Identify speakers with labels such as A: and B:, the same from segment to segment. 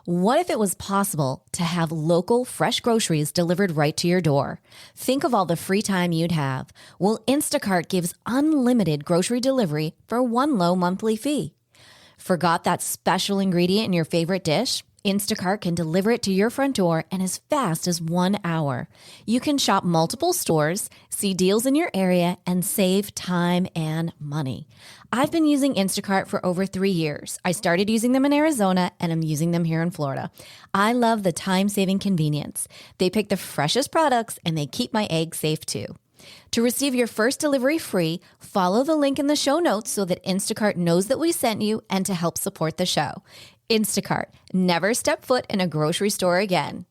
A: What if it was possible to have local, fresh groceries delivered right to your door? Think of all the free time you'd have. Well, Instacart gives unlimited grocery delivery for one low monthly fee. Forgot that special ingredient in your favorite dish? Instacart can deliver it to your front door in as fast as 1 hour. You can shop multiple stores, see deals in your area, and save time and money. I've been using Instacart for over 3 years. I started using them in Arizona, and I'm using them here in Florida. I love the time-saving convenience. They pick the freshest products, and they keep my eggs safe too. To receive your first delivery free, follow the link in the show notes so that Instacart knows that we sent you and to help support the show. Instacart. Never step foot in a grocery store again.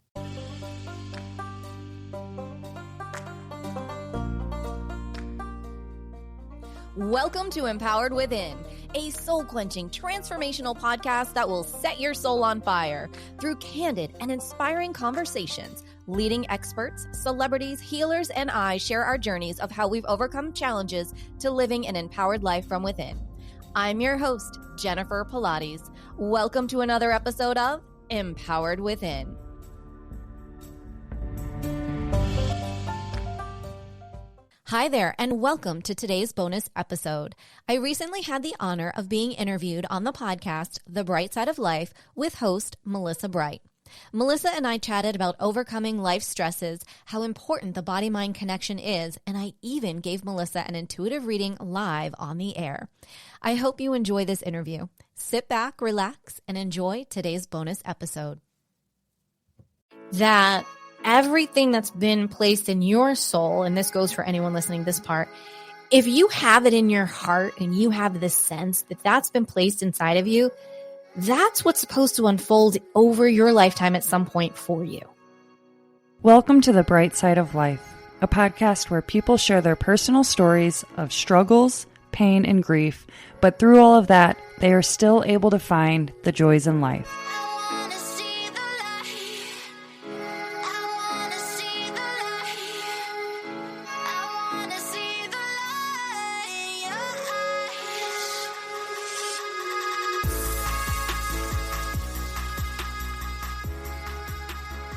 A: Welcome to Empowered Within, a soul-quenching, transformational podcast that will set your soul on fire through candid and inspiring conversations. Leading experts, celebrities, healers, and I share our journeys of how we've overcome challenges to living an empowered life from within. I'm your host, Jennifer Pilates. Welcome to another episode of Empowered Within. Hi there, and welcome to today's bonus episode. I recently had the honor of being interviewed on the podcast, The Bright Side of Life, with host Melissa Bright. Melissa and I chatted about overcoming life stresses, how important the body-mind connection is, and I even gave Melissa an intuitive reading live on the air. I hope you enjoy this interview. Sit back, relax, and enjoy today's bonus episode. That everything that's been placed in your soul, and this goes for anyone listening this part, if you have it in your heart and you have this sense that that's been placed inside of you, that's what's supposed to unfold over your lifetime at some point for you.
B: Welcome to The Bright Side of Life, a podcast where people share their personal stories of struggles, pain, and grief, but through all of that, they are still able to find the joys in life.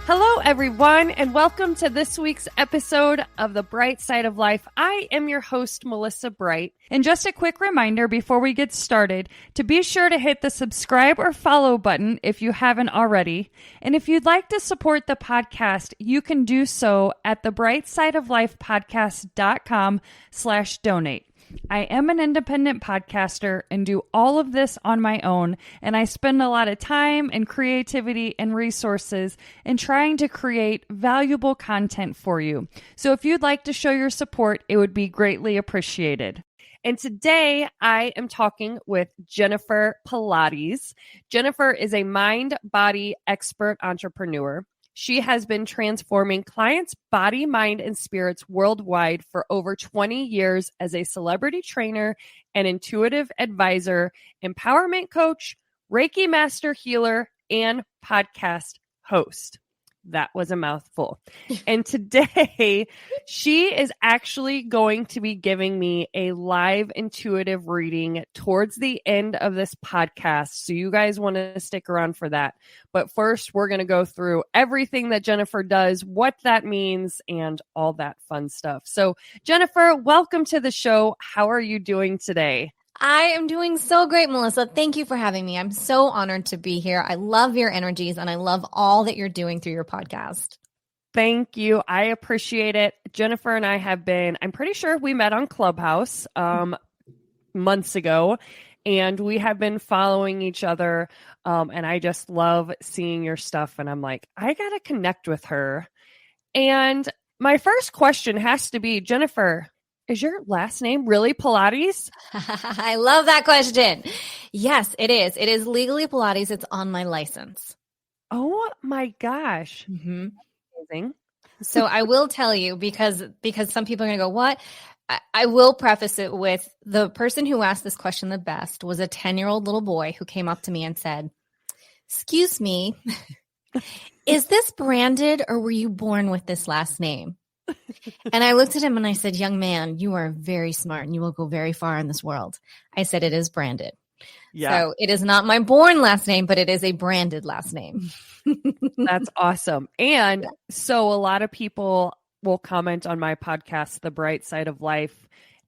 B: Hello, everyone, and welcome to this week's episode of The Bright Side of Life. I am your host, Melissa Bright. And just a quick reminder before we get started to be sure to hit the subscribe or follow button if you haven't already. And if you'd like to support the podcast, you can do so at thebrightsideoflifepodcast.com/donate. I am an independent podcaster and do all of this on my own, and I spend a lot of time and creativity and resources in trying to create valuable content for you. So if you'd like to show your support, it would be greatly appreciated. And today I am talking with Jennifer Pilates. Jennifer is a mind-body expert entrepreneur. She has been transforming clients' body, mind, and spirits worldwide for over 20 years as a celebrity trainer and intuitive advisor, empowerment coach, Reiki master healer, and podcast host. That was a mouthful. And today, she is actually going to be giving me a live intuitive reading towards the end of this podcast. So you guys want to stick around for that. But first, we're going to go through everything that Jennifer does, what that means, and all that fun stuff. So Jennifer, welcome to the show. How are you doing today?
A: I am doing so great, Melissa. Thank you for having me. I'm so honored to be here. I love your energies and I love all that you're doing through your podcast.
B: Thank you. I appreciate it. Jennifer and I have been, I'm pretty sure we met on Clubhouse months ago, and we have been following each other. And I just love seeing your stuff. And I'm like, I got to connect with her. And my first question has to be, Jennifer, is your last name really Pilates?
A: I love that question. Yes, it is. It is legally Pilates. It's on my license.
B: Oh my gosh.
A: Mm-hmm.
B: Amazing.
A: So I will tell you, because some people are going to go, what? I will preface it with the person who asked this question the best was a 10-year-old little boy who came up to me and said, "Excuse me, is this branded or were you born with this last name?" And I looked at him and I said, "Young man, you are very smart and you will go very far in this world." I said, "It is branded."
B: Yeah.
A: So it is not my born last name, but it is a branded last name.
B: That's awesome. And so a lot of people will comment on my podcast, The Bright Side of Life,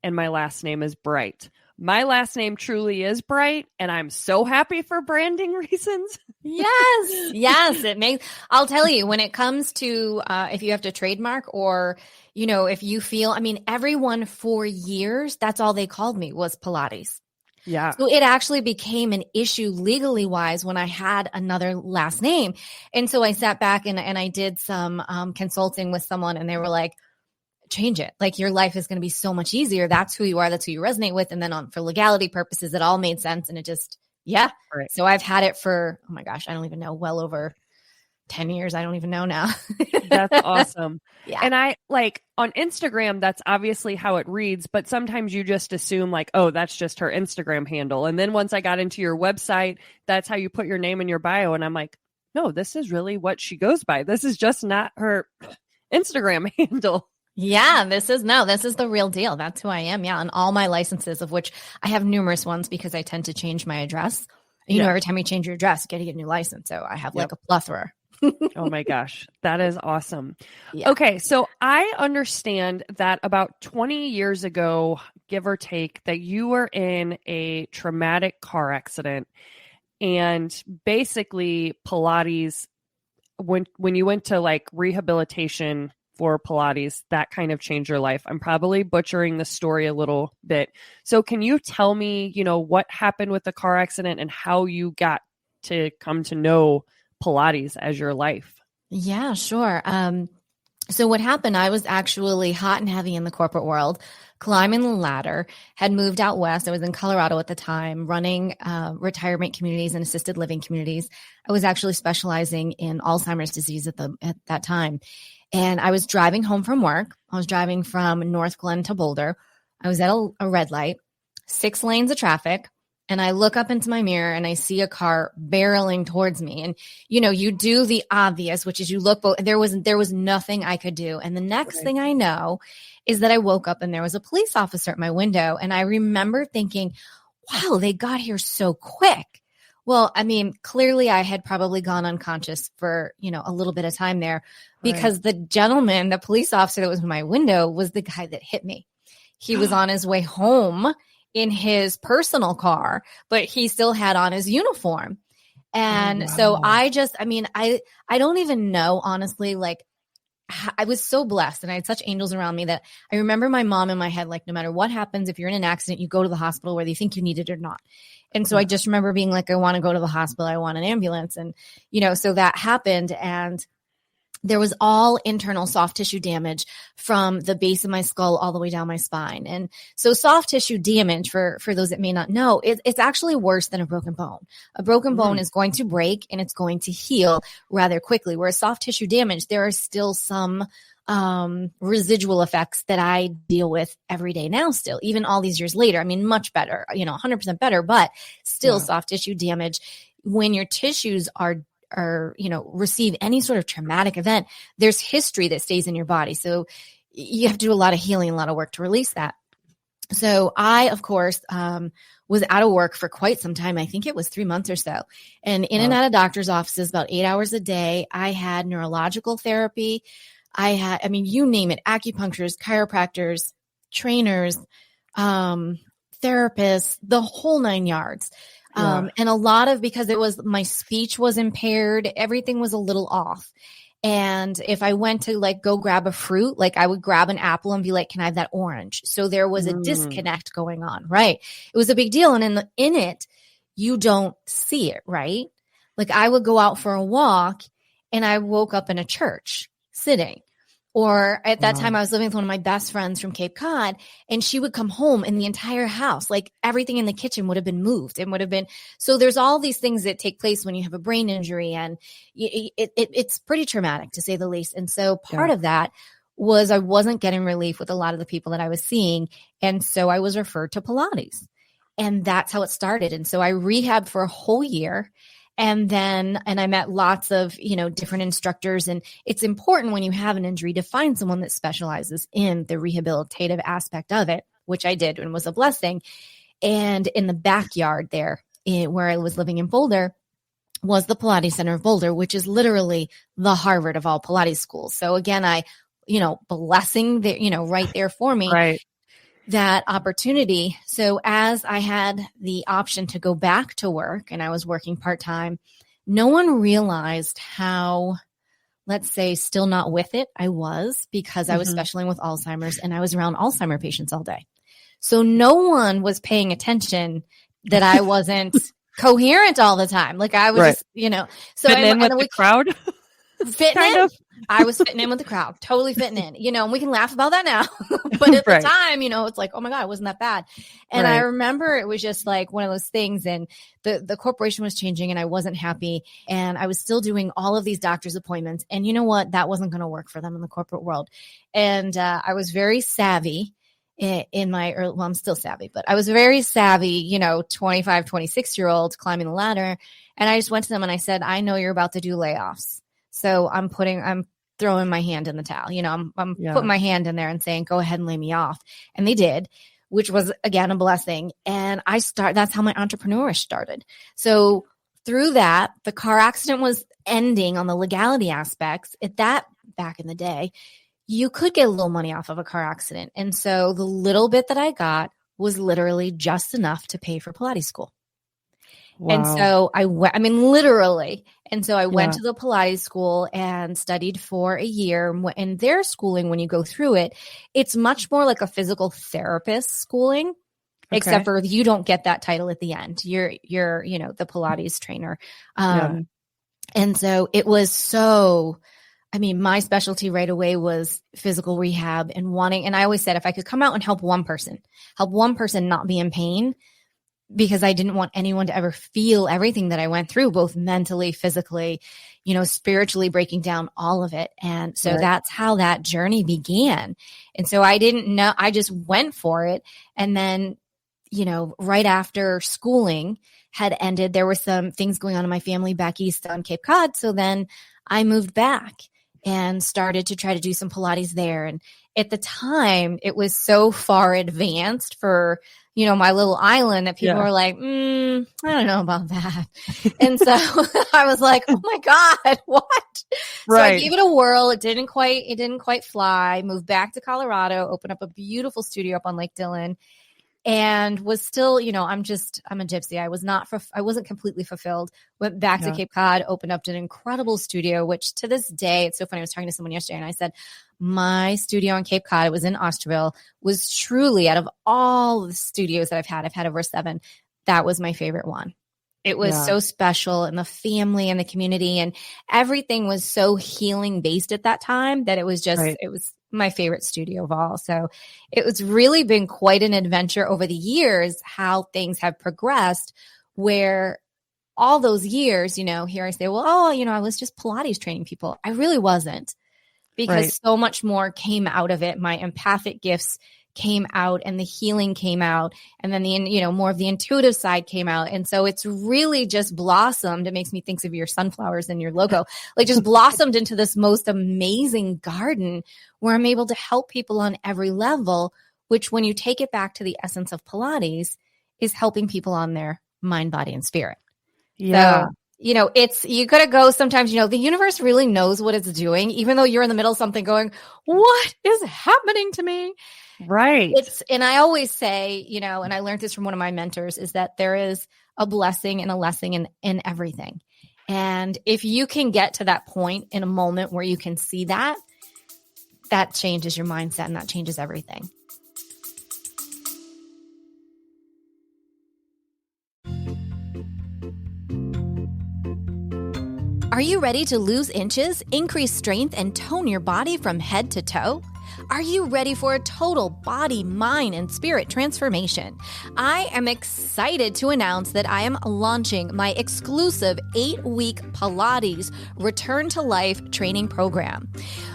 B: and my last name is Bright. My last name truly is Bright, and I'm so happy for branding reasons.
A: Yes. I'll tell you, when it comes to if you have to trademark or, if you feel, everyone for years, that's all they called me was Pilates.
B: Yeah.
A: So it actually became an issue legally wise when I had another last name. And so I sat back and I did some consulting with someone, and they were like, change it. Like, your life is going to be so much easier. That's who you are. That's who you resonate with. And then for legality purposes, it all made sense. And it just, yeah.
B: Right.
A: So I've had it for, oh my gosh, I don't even know, well over 10 years. I don't even know now.
B: That's awesome.
A: Yeah.
B: And I on Instagram, that's obviously how it reads, but sometimes you just assume oh, that's just her Instagram handle. And then once I got into your website, that's how you put your name in your bio. And I'm like, no, this is really what she goes by. This is just not her Instagram handle.
A: Yeah, this is the real deal. That's who I am. Yeah. And all my licenses, of which I have numerous ones because I tend to change my address. Every time you change your address, you got to get a new license. So I have a plethora.
B: Oh my gosh, that is awesome.
A: Yeah.
B: Okay, so I understand that about 20 years ago, give or take, that you were in a traumatic car accident, and basically Pilates, when you went to rehabilitation for Pilates, that kind of changed your life. I'm probably butchering the story a little bit. So can you tell me, what happened with the car accident and how you got to come to know Pilates as your life?
A: Yeah, sure. So what happened, I was actually hot and heavy in the corporate world, climbing the ladder, had moved out west. I was in Colorado at the time, running retirement communities and assisted living communities. I was actually specializing in Alzheimer's disease at that time. And I was driving home from work. I was driving from North Glen to Boulder. I was at a red light, 6 lanes of traffic. And I look up into my mirror and I see a car barreling towards me. And, you do the obvious, which is you look, there was nothing I could do. And the next thing I know is that I woke up and there was a police officer at my window. And I remember thinking, wow, they got here so quick. Well, clearly I had probably gone unconscious for, a little bit of time there because the gentleman, the police officer that was in my window, was the guy that hit me. He was on his way home in his personal car, but he still had on his uniform. And so I just, I don't even know, honestly, I was so blessed and I had such angels around me that I remember my mom in my head, no matter what happens, if you're in an accident, you go to the hospital whether you think you need it or not. And so I just remember being I want to go to the hospital. I want an ambulance. And, so that happened. And there was all internal soft tissue damage from the base of my skull all the way down my spine. And so soft tissue damage, for those that may not know, it's actually worse than a broken bone. A broken bone is going to break and it's going to heal rather quickly. Whereas soft tissue damage, there are still some residual effects that I deal with every day now still, even all these years later. Much better, 100% better, but still soft tissue damage. When your tissues are receive any sort of traumatic event, there's history that stays in your body. So you have to do a lot of healing, a lot of work to release that. So I, of course, was out of work for quite some time. I think it was 3 months or so, and in and out of doctor's offices about 8 hours a day. I had neurological therapy. I had, you name it, acupuncturists, chiropractors, trainers, therapists, the whole 9 yards. And a lot of, because my speech was impaired, everything was a little off. And if I went to go grab a fruit, I would grab an apple and be like, can I have that orange? So there was a disconnect going on, right? It was a big deal. And in it, you don't see it, right? I would go out for a walk and I woke up in a church sitting. Or at that time, I was living with one of my best friends from Cape Cod, and she would come home and the entire house, everything in the kitchen would have been moved and would have been. So there's all these things that take place when you have a brain injury, and it's pretty traumatic to say the least. And so part of that was I wasn't getting relief with a lot of the people that I was seeing. And so I was referred to Pilates, and that's how it started. And so I rehabbed for a whole year. And I met lots of, different instructors. And it's important when you have an injury to find someone that specializes in the rehabilitative aspect of it, which I did and was a blessing. And in the backyard there, where I was living in Boulder, was the Pilates Center of Boulder, which is literally the Harvard of all Pilates schools. So again, blessing the, right there for me,
B: Right.
A: that opportunity. So as I had the option to go back to work and I was working part-time, no one realized how, let's say, still not with it I was, because I was specialing with Alzheimer's and I was around Alzheimer patients all day. So no one was paying attention that I wasn't coherent all the time. Like I was just, so
B: fitting in with the crowd.
A: Fitting in. I was fitting in with the crowd, totally fitting in, and we can laugh about that now. But at the time, it's like, oh my God, it wasn't that bad. And I remember it was just like one of those things, and the corporation was changing and I wasn't happy, and I was still doing all of these doctor's appointments. And you know what? That wasn't going to work for them in the corporate world. And I was very savvy in my early, well, I'm still savvy, but I was very savvy, 25, 26-year-old climbing the ladder. And I just went to them and I said, I know you're about to do layoffs. So I'm throwing my hand in the towel. I'm putting my hand in there and saying, go ahead and lay me off. And they did, which was again a blessing. And that's how my entrepreneurship started. So through that, the car accident was ending on the legality aspects. Back in the day, you could get a little money off of a car accident. And so the little bit that I got was literally just enough to pay for Pilates school. Wow. And so I went, literally. And so I went to the Pilates school and studied for a year. And their schooling, when you go through it, it's much more like a physical therapist schooling, except for you don't get that title at the end. You're the Pilates trainer. And so it was my specialty right away was physical rehab and I always said, if I could come out and help one person not be in pain, because I didn't want anyone to ever feel everything that I went through, both mentally, physically, spiritually, breaking down all of it. And so that's how that journey began. And so I didn't know, I just went for it. And then, right after schooling had ended, there were some things going on in my family back east on Cape Cod. So then I moved back and started to try to do some Pilates there. And at the time, it was so far advanced for, my little island that people were like, I don't know about that. And so I was like, oh my God, what? So I gave it a whirl. It didn't quite fly. Moved back to Colorado, opened up a beautiful studio up on Lake Dillon, and was still, I'm a gypsy. I wasn't completely fulfilled. Went back to Cape Cod, opened up an incredible studio, which to this day, it's so funny. I was talking to someone yesterday and I said, my studio on Cape Cod, it was in Osterville, was truly, out of all the studios that I've had over 7, that was my favorite one. It was so special, and the family and the community and everything was so healing based at that time that it was just, it was my favorite studio of all. So it was really been quite an adventure over the years, how things have progressed, where all those years, here I say, well, I was just Pilates training people. I really wasn't, because so much more came out of it. My empathic gifts came out and the healing came out, and then the, more of the intuitive side came out. And so it's really just blossomed. It makes me think of your sunflowers and your logo, like just blossomed into this most amazing garden where I'm able to help people on every level, which when you take it back to the essence of Pilates is helping people on their mind, body, and spirit.
B: Yeah.
A: So, you got to go sometimes, the universe really knows what it's doing, even though you're in the middle of something going, what is happening to me?
B: Right.
A: And I always say, and I learned this from one of my mentors, is that there is a blessing and a lesson in everything. And if you can get to that point in a moment where you can see that changes your mindset and that changes everything. Are you ready to lose inches, increase strength, and tone your body from head to toe? Are you ready for a total body, mind, and spirit transformation? I am excited to announce that I am launching my exclusive 8-week Pilates Return to Life training program.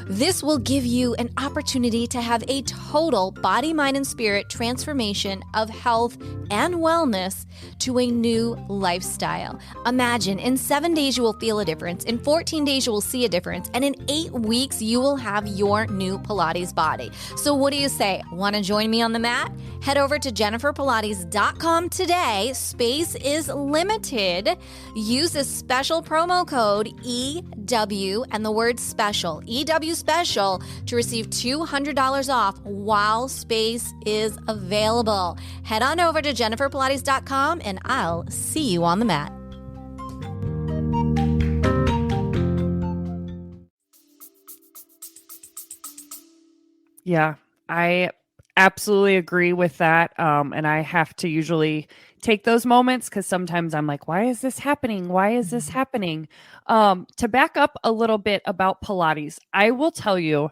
A: This will give you an opportunity to have a total body, mind, and spirit transformation of health and wellness to a new lifestyle. Imagine in 7 days you will feel a difference, in 14 days you will see a difference, and in 8 weeks you will have your new Pilates Pilates body. So what do you say? Want to join me on the mat? Head over to jenniferpilates.com today. Space is limited. Use this special promo code EW and the word special, EW special, to receive $200 off while space is available. Head on over to jenniferpilates.com and I'll see you on the mat.
B: Yeah, I absolutely agree with that. And I have to usually take those moments because sometimes I'm like, why is this happening? Why is this happening? To back up a little bit about Pilates, I will tell you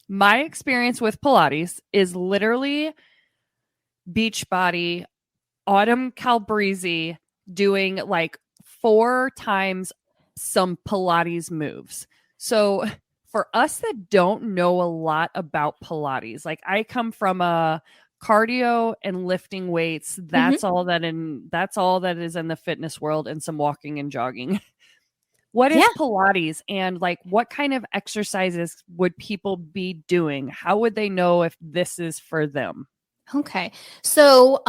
B: my experience with Pilates is literally Beachbody, Autumn Calabrese doing like 4 times some Pilates moves. So for us that don't know a lot about Pilates, like I come from a cardio and lifting weights. That's all that is in the fitness world, and some walking and jogging. What is Pilates, and like what kind of exercises would people be doing? How would they know if this is for them?
A: Okay. So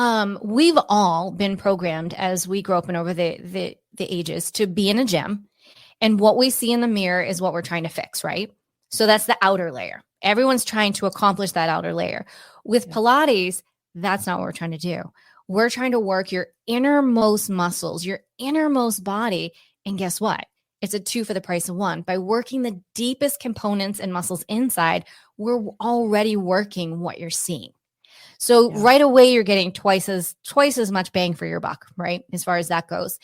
A: we've all been programmed as we grow up and over the ages to be in a gym. And what we see in the mirror is what we're trying to fix, right? So that's the outer layer. Everyone's trying to accomplish that outer layer. With Pilates, that's not what we're trying to do. We're trying to work your innermost muscles, your innermost body. And guess what? It's a 2 for the price of 1. By working the deepest components and muscles inside, we're already working what you're seeing. So right away, you're getting twice as much bang for your buck, right? As far as that goes.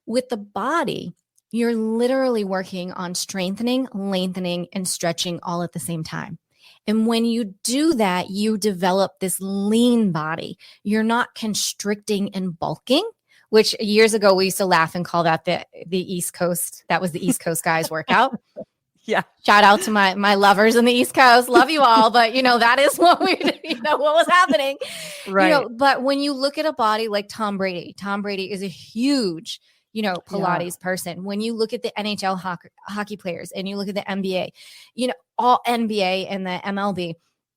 A: With the body, you're literally working on strengthening, lengthening, and stretching all at the same time. And when you do that, you develop this lean body. You're not constricting and bulking, which years ago we used to laugh and call that the East Coast. That was the East Coast guys workout.
B: Yeah.
A: Shout out to my lovers in the East Coast. Love you all. But, that is what what was happening.
B: Right.
A: But when you look at a body like Tom Brady is a huge, Pilates person. When you look at the NHL hockey players and you look at the NBA, all NBA and the MLB,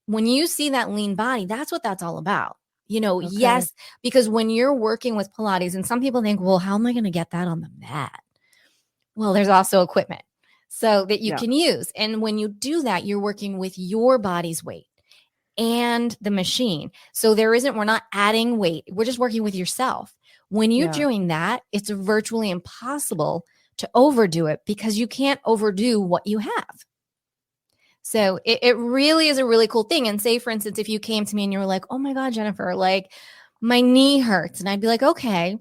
A: when you see that lean body, that's what that's all about. Yes, because when you're working with Pilates, and some people think, well, how am I going to get that on the mat? Well, there's also equipment so that you can use. And when you do that, you're working with your body's weight and the machine. So we're not adding weight. We're just working with yourself. When you're doing that, it's virtually impossible to overdo it because you can't overdo what you have. So it really is a really cool thing. And say, for instance, if you came to me and you were like, oh my God, Jennifer, like my knee hurts. And I'd be like, okay,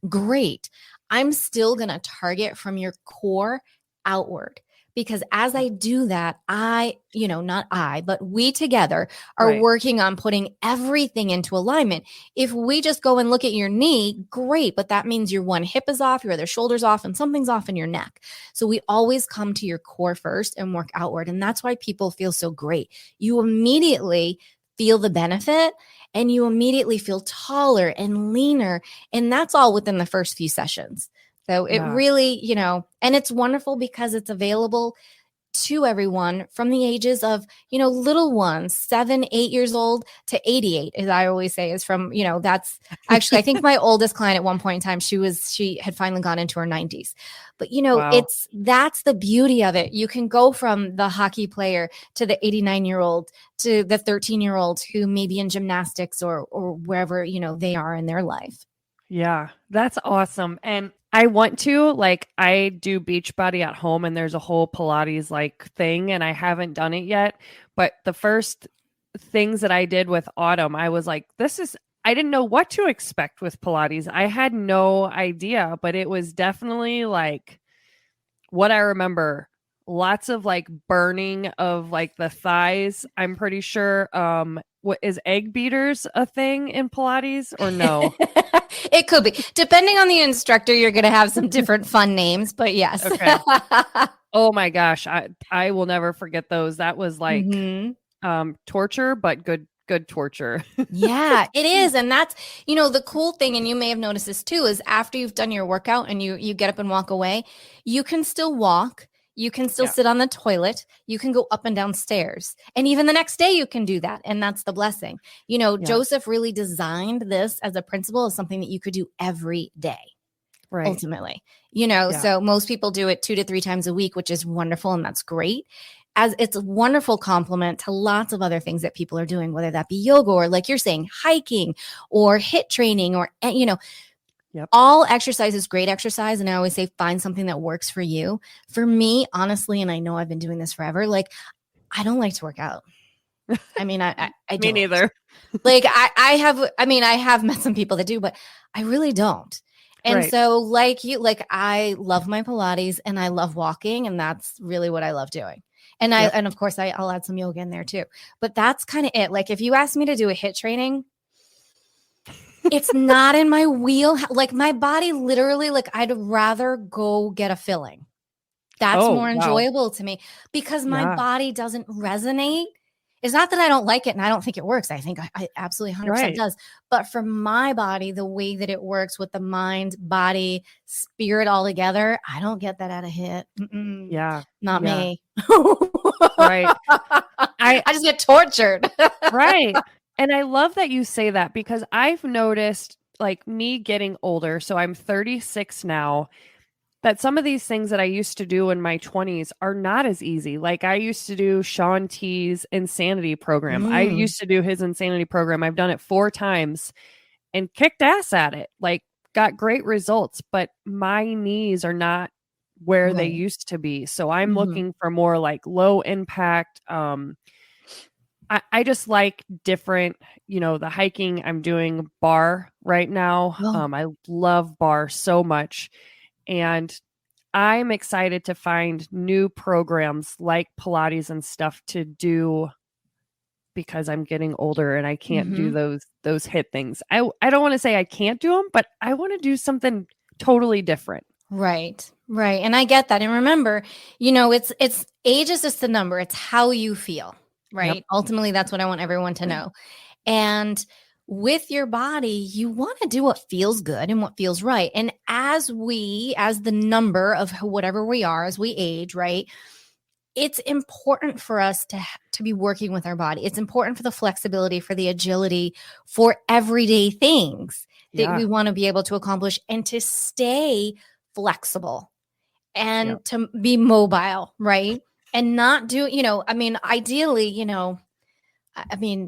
A: great. I'm still going to target from your core outward. Because as I do that, but we together are working on putting everything into alignment. If we just go and look at your knee, great, but that means your one hip is off, your other shoulder's off, and something's off in your neck. So we always come to your core first and work outward. And that's why people feel so great. You immediately feel the benefit and you immediately feel taller and leaner. And that's all within the first few sessions. So it really, and it's wonderful because it's available to everyone from the ages of, little ones, 7, 8 years old to 88, as I always say, is from, that's actually, I think my oldest client at one point in time, she had finally gone into her 90s. But, that's the beauty of it. You can go from the hockey player to the 89-year-old to the 13-year-old who may be in gymnastics or wherever, they are in their life.
B: Yeah, that's awesome. And I want to, I do Beachbody at home and there's a whole Pilates thing and I haven't done it yet. But the first things that I did with Autumn, I was like, I didn't know what to expect with Pilates. I had no idea, but it was definitely what I remember. Lots of burning of the thighs. I'm pretty sure. What is egg beaters a thing in Pilates or no?
A: It could be. Depending on the instructor, you're going to have some different fun names, but yes.
B: Okay. Oh my gosh. I will never forget those. That was torture, but good torture.
A: Yeah, it is. And that's, the cool thing, and you may have noticed this too, is after you've done your workout and you get up and walk away, you can still walk. You can still
B: Yeah.
A: sit on the toilet. You can go up and down stairs. And even the next day, you can do that. And that's the blessing.
B: Yeah.
A: Joseph really designed this as a principle of something that you could do every day.
B: Right.
A: Ultimately, so most people do it 2 to 3 times a week, which is wonderful. And that's great. As it's a wonderful complement to lots of other things that people are doing, whether that be yoga or, like you're saying, hiking or HIIT training or, all exercise is great exercise. And I always say, find something that works for you. For me, honestly, and I know I've been doing this forever, like, I don't like to work out. I mean, I
B: Me
A: don't.
B: neither.
A: Like I have met some people that do, but I really don't. And so like you, like I love my Pilates and I love walking, and that's really what I love doing. And and of course I'll add some yoga in there too, but that's kind of it. Like if you ask me to do a HIIT training, it's not in my wheel. Like my body literally, like I'd rather go get a filling. That's more enjoyable to me because my body doesn't resonate. It's not that I don't like it and I don't think it works. I think I absolutely 100% does. But for my body, the way that it works with the mind, body, spirit all together, I don't get that out of HIIT. Not me.
B: Right.
A: I just get tortured.
B: Right. And I love that you say that because I've noticed, like, me getting older. So I'm 36 now. That some of these things that I used to do in my 20s are not as easy. Like I used to do Shaun T's insanity program. I used to do his insanity program. I've done it 4 times and kicked ass at it. Like got great results, but my knees are not where they used to be. So I'm looking for more like low impact. I just like different, the hiking. I'm doing bar right now. I love bar so much. And I'm excited to find new programs like Pilates and stuff to do because I'm getting older and I can't do those HIIT things. I don't want to say I can't do them, but I want to do something totally different.
A: Right. And I get that. And remember, it's age is just a number. It's how you feel, right?
B: Yep.
A: Ultimately, that's what I want everyone to know. And with your body, you want to do what feels good and what feels right. And as the number of whatever we are, as we age, right, it's important for us to be working with our body. It's important for the flexibility, for the agility, for everyday things that we want to be able to accomplish and to stay flexible and to be mobile, right? And not do, ideally,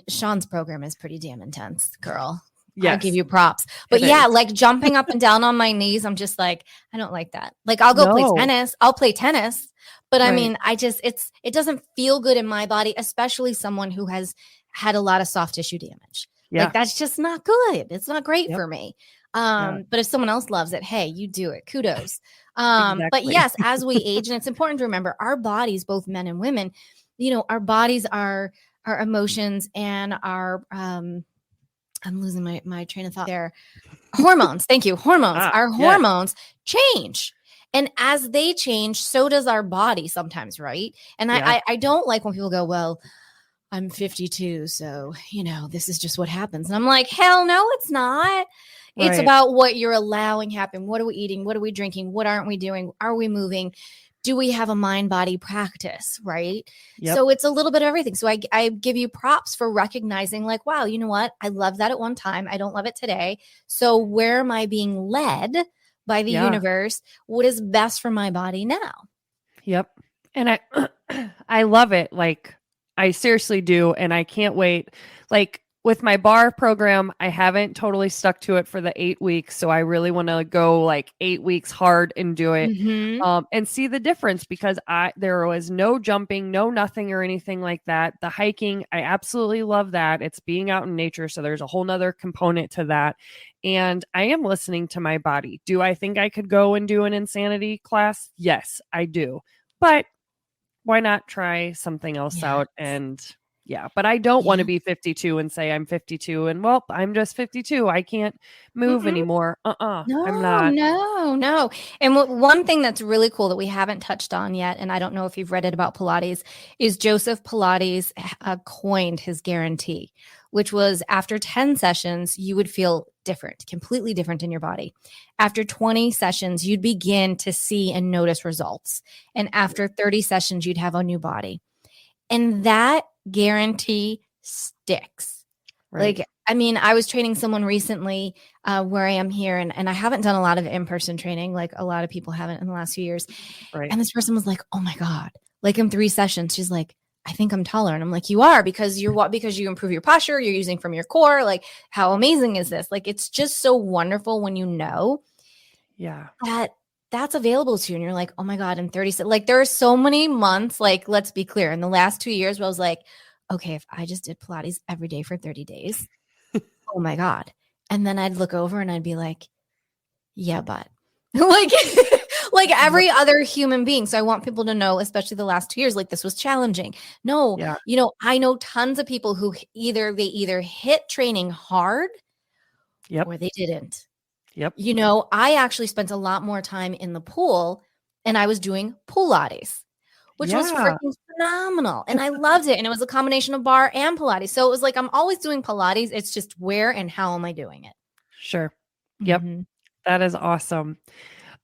A: Sean's program is pretty damn intense, girl. Yes. I'll give you props. But like jumping up and down on my knees, I'm just like, I don't like that. Like I'll go play tennis. I'll play tennis. But I mean, it doesn't feel good in my body, especially someone who has had a lot of soft tissue damage. Yeah. Like that's just not good. It's not great for me. But if someone else loves it, hey, you do it. Kudos. Exactly. But yes, as we age, and it's important to remember our bodies, both men and women, our bodies are our emotions and our I'm losing my train of thought there. Hormones. Thank you. Hormones. Our hormones change. And as they change, so does our body sometimes, right? And I don't like when people go, well, I'm 52, so, this is just what happens. And I'm like, hell no, it's not. It's about what you're allowing happen. What are we eating? What are we drinking? What aren't we doing? Are we moving? Do we have a mind-body practice, right? Yep. So it's a little bit of everything. So I give you props for recognizing like, wow, you know what? I love that at one time. I don't love it today. So where am I being led by the universe? What is best for my body now?
B: Yep. And I love it. Like I seriously do. And I can't wait. Like with my bar program, I haven't totally stuck to it for the 8 weeks. So I really want to go like 8 weeks hard and do it and see the difference because there was no jumping, no nothing or anything like that. The hiking, I absolutely love that. It's being out in nature. So there's a whole nother component to that. And I am listening to my body. Do I think I could go and do an insanity class? Yes, I do. But why not try something else out? And but I don't want to be 52 and say I'm 52 and well, I'm just 52. I can't move anymore. No, I'm not.
A: No. And one thing that's really cool that we haven't touched on yet, and I don't know if you've read it about Pilates, is Joseph Pilates coined his guarantee, which was after 10 sessions, you would feel different, completely different in your body. After 20 sessions, you'd begin to see and notice results. And after 30 sessions, you'd have a new body. And that guarantee sticks.
B: Right.
A: Like, I mean, I was training someone recently where I am here, and I haven't done a lot of in-person training like a lot of people haven't in the last few years.
B: Right.
A: And this person was like, oh my God, like in 3 sessions, she's like, I think I'm taller. And I'm like, you are, because because you improve your posture, you're using from your core. Like, how amazing is this? Like, it's just so wonderful when you know that that's available to you. And you're like, oh my God, in 30, like there are so many months, like, let's be clear, in the last 2 years where I was like, okay, if I just did Pilates every day for 30 days, oh my God. And then I'd look over and I'd be like, yeah, but like, like every other human being. So I want people to know, especially the last 2 years, like this was challenging. No, I know tons of people who either hit training hard or they didn't. I actually spent a lot more time in the pool, and I was doing Pilates, which was freaking phenomenal. And I loved it. And it was a combination of bar and Pilates. So it was like, I'm always doing Pilates. It's just where and how am I doing it?
B: Sure. Yep. Mm-hmm. That is awesome.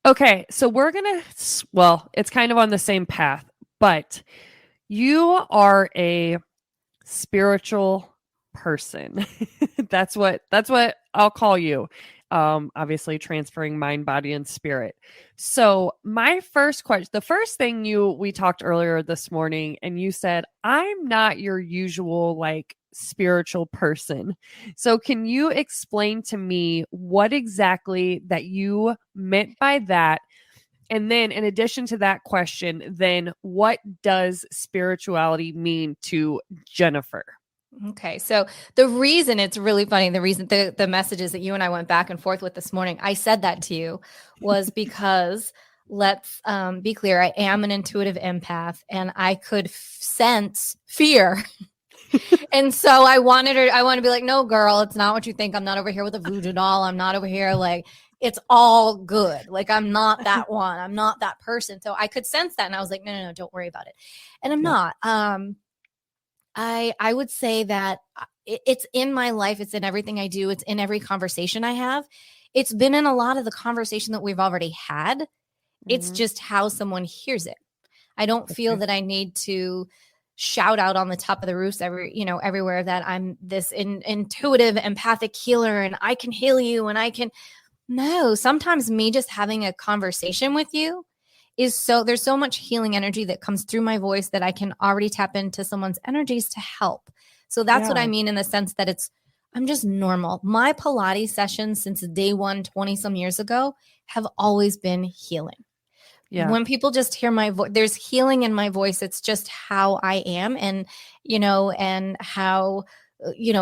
B: Okay. So we're going to, it's kind of on the same path, but you are a spiritual person. That's what I'll call you. Obviously transferring mind, body, and spirit. So my first question, the first thing we talked earlier this morning, and you said, I'm not your usual like spiritual person. So can you explain to me what exactly that you meant by that? And then in addition to that question, then what does spirituality mean to Jennifer?
A: Okay. So the reason it's really funny, the reason the messages that you and I went back and forth with this morning, I said that to you was because let's be clear. I am an intuitive empath and I could sense fear. And so I want to be like, no, girl, it's not what you think. I'm not over here with a voodoo doll. I'm not over here. Like, it's all good. Like, I'm not that one. I'm not that person. So I could sense that. And I was like, no, don't worry about it. And I'm not. I would say that it's in my life. It's in everything I do. It's in every conversation I have. It's been in a lot of the conversation that we've already had. Mm-hmm. It's just how someone hears it. I don't feel that I need to shout out on the top of the roofs everywhere that I'm this intuitive empathic healer and I can heal you and I can. No, sometimes me just having a conversation with you there's so much healing energy that comes through my voice that I can already tap into someone's energies to help. So that's what I mean in the sense that I'm just normal. My Pilates sessions since day one, 20 some years ago, have always been healing. Yeah. When people just hear my voice, there's healing in my voice. It's just how I am and how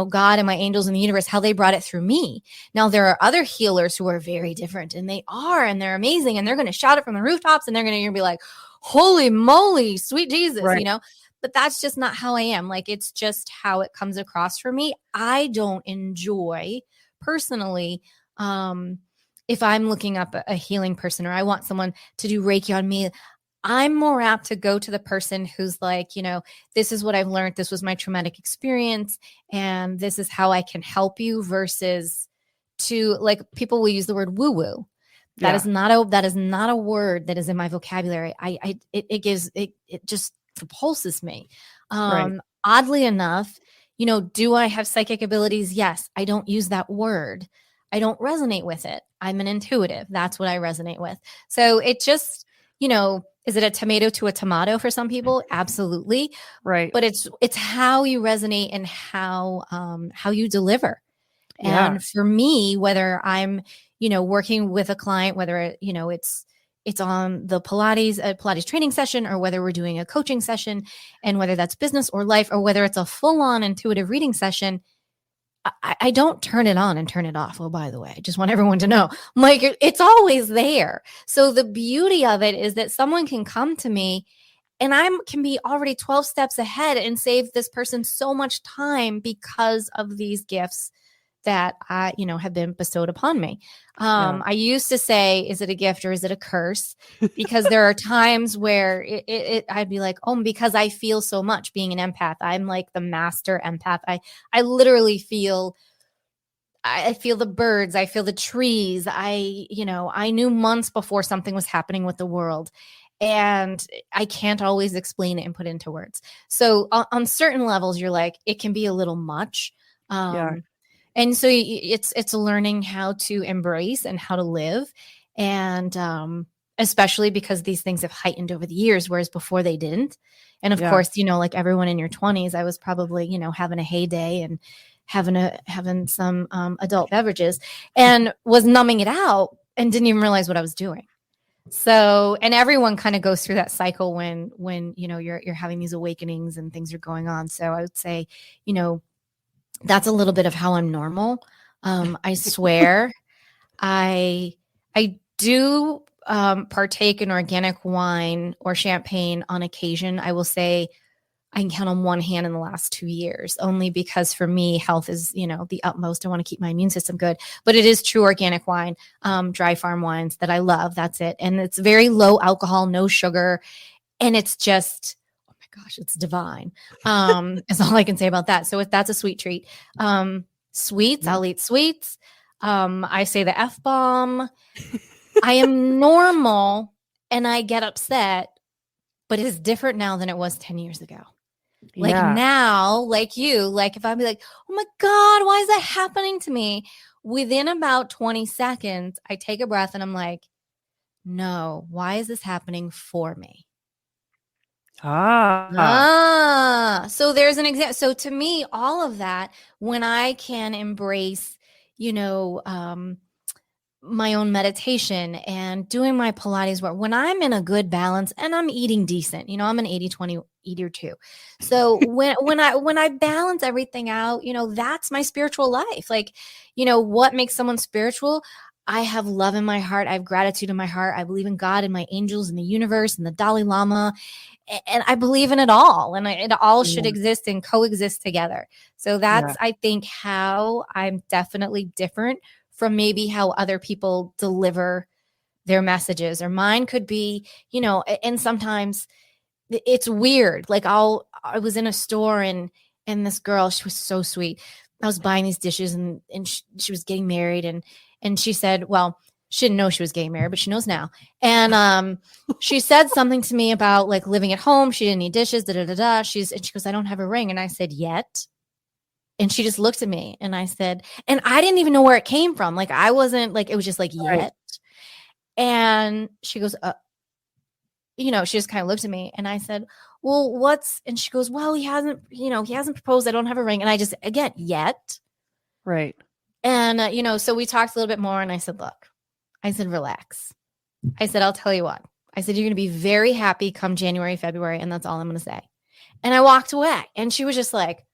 A: God and my angels in the universe, how they brought it through me. Now, there are other healers who are very different and they're amazing and they're going to shout it from the rooftops and they're going to be like, holy moly, sweet Jesus, but that's just not how I am. Like, it's just how it comes across for me. I don't enjoy personally, if I'm looking up a healing person or I want someone to do Reiki on me, I'm more apt to go to the person who's like, this is what I've learned. This was my traumatic experience. And this is how I can help you versus to like people will use the word woo woo. That is not a word that is in my vocabulary. It just repulses me. Oddly enough, do I have psychic abilities? Yes. I don't use that word. I don't resonate with it. I'm an intuitive. That's what I resonate with. So it just, is it a tomato to a tomato for some people? Absolutely.
B: Right.
A: But it's how you resonate and how you deliver. Yeah. And for me, whether I'm, working with a client, whether, it's on the Pilates training session or whether we're doing a coaching session and whether that's business or life or whether it's a full on intuitive reading session, I don't turn it on and turn it off. Oh, by the way, I just want everyone to know, like, it's always there. So the beauty of it is that someone can come to me and I can be already 12 steps ahead and save this person so much time because of these gifts that have been bestowed upon me. I used to say, is it a gift or is it a curse? Because there are times where I'd be like, oh, because I feel so much being an empath. I'm like the master empath. I literally feel I feel the birds, I feel the trees. I knew months before something was happening with the world. And I can't always explain it and put it into words. So on certain levels, you're like, it can be a little much.
B: Yeah.
A: And so it's learning how to embrace and how to live. And especially because these things have heightened over the years, whereas before they didn't. And of
B: Yeah.
A: course, like everyone in your 20s, I was probably, having a heyday and having some adult beverages and was numbing it out and didn't even realize what I was doing. So, and everyone kind of goes through that cycle when you're having these awakenings and things are going on. So I would say, that's a little bit of how I'm normal. I swear I do partake in organic wine or champagne on occasion. I will say I can count on one hand in the last 2 years, only because for me, health is, the utmost. I want to keep my immune system good, but it is true organic wine, dry farm wines that I love. That's it. And it's very low alcohol, no sugar. And it's just, oh my gosh, it's divine. Is all I can say about that. So that's a sweet treat. Sweets, I'll eat sweets. I say the F-bomb. I am normal and I get upset, but it is different now than it was 10 years ago. Like now, like you, like if I'd be like, oh my God, why is that happening to me? Within about 20 seconds, I take a breath and I'm like, no, why is this happening for me? So there's an example. So to me, all of that, when I can embrace, my own meditation and doing my Pilates work, when I'm in a good balance and I'm eating decent, I'm an 80-20 eater too. So when I balance everything out, that's my spiritual life. Like, what makes someone spiritual? I have love in my heart. I have gratitude in my heart. I believe in God and my angels and the universe and the Dalai Lama. And I believe in it all. And it all should exist and coexist together. So that's, I think, how I'm definitely different from maybe how other people deliver their messages, or mine could be, and sometimes it's weird. Like I was in a store and this girl, she was so sweet. I was buying these dishes and she was getting married and she said, well, she didn't know she was getting married, but she knows now. And she said something to me about like living at home. She didn't need dishes, da da da da. And she goes, I don't have a ring. And I said, yet. And she just looked at me and I said, and I didn't even know where it came from. Like, I wasn't like, it was just like, yet. And she goes, she just kind of looked at me and I said, well, and she goes, well, he hasn't proposed. I don't have a ring. And I just, again, yet.
B: Right.
A: And, so we talked a little bit more and I said, look, relax. I said, I'll tell you what. I said, you're going to be very happy come January, February. And that's all I'm going to say. And I walked away and she was just like,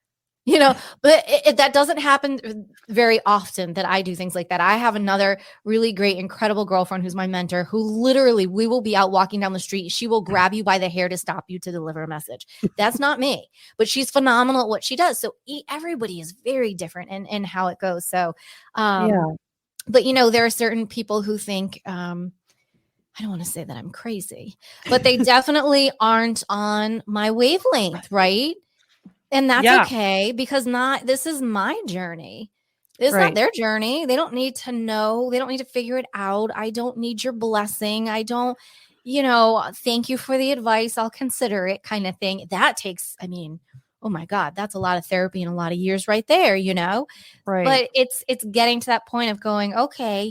A: but that doesn't happen very often that I do things like that. I have another really great, incredible girlfriend who's my mentor who literally, we will be out walking down the street. She will grab you by the hair to stop you to deliver a message. That's not me, but she's phenomenal at what she does. So everybody is very different in how it goes. So, but there are certain people who think, I don't want to say that I'm crazy, but they definitely aren't on my wavelength, right? And that's okay, because this is my journey. This is not their journey. They don't need to know. They don't need to figure it out. I don't need your blessing. I don't, thank you for the advice. I'll consider it, kind of thing. That takes, oh my God, that's a lot of therapy and a lot of years right there,
B: Right.
A: But it's getting to that point of going, okay,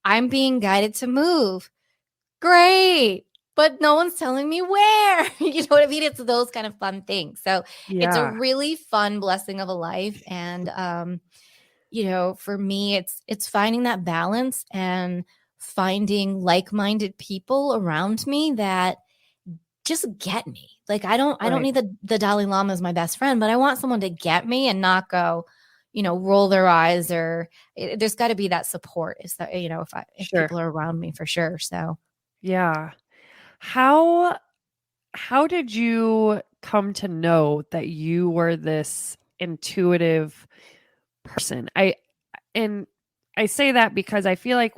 A: I'm being guided to move. Great. But no one's telling me where. You know what I mean? It's those kind of fun things. So it's a really fun blessing of a life. And, for me, it's finding that balance and finding like-minded people around me that just get me. Like, I don't need the Dalai Lama as my best friend, but I want someone to get me and not go, roll their eyes, or there's got to be that support. Is that, if people are around me, for sure. So.
B: Yeah. How did you come to know that you were this intuitive person? I say that because I feel like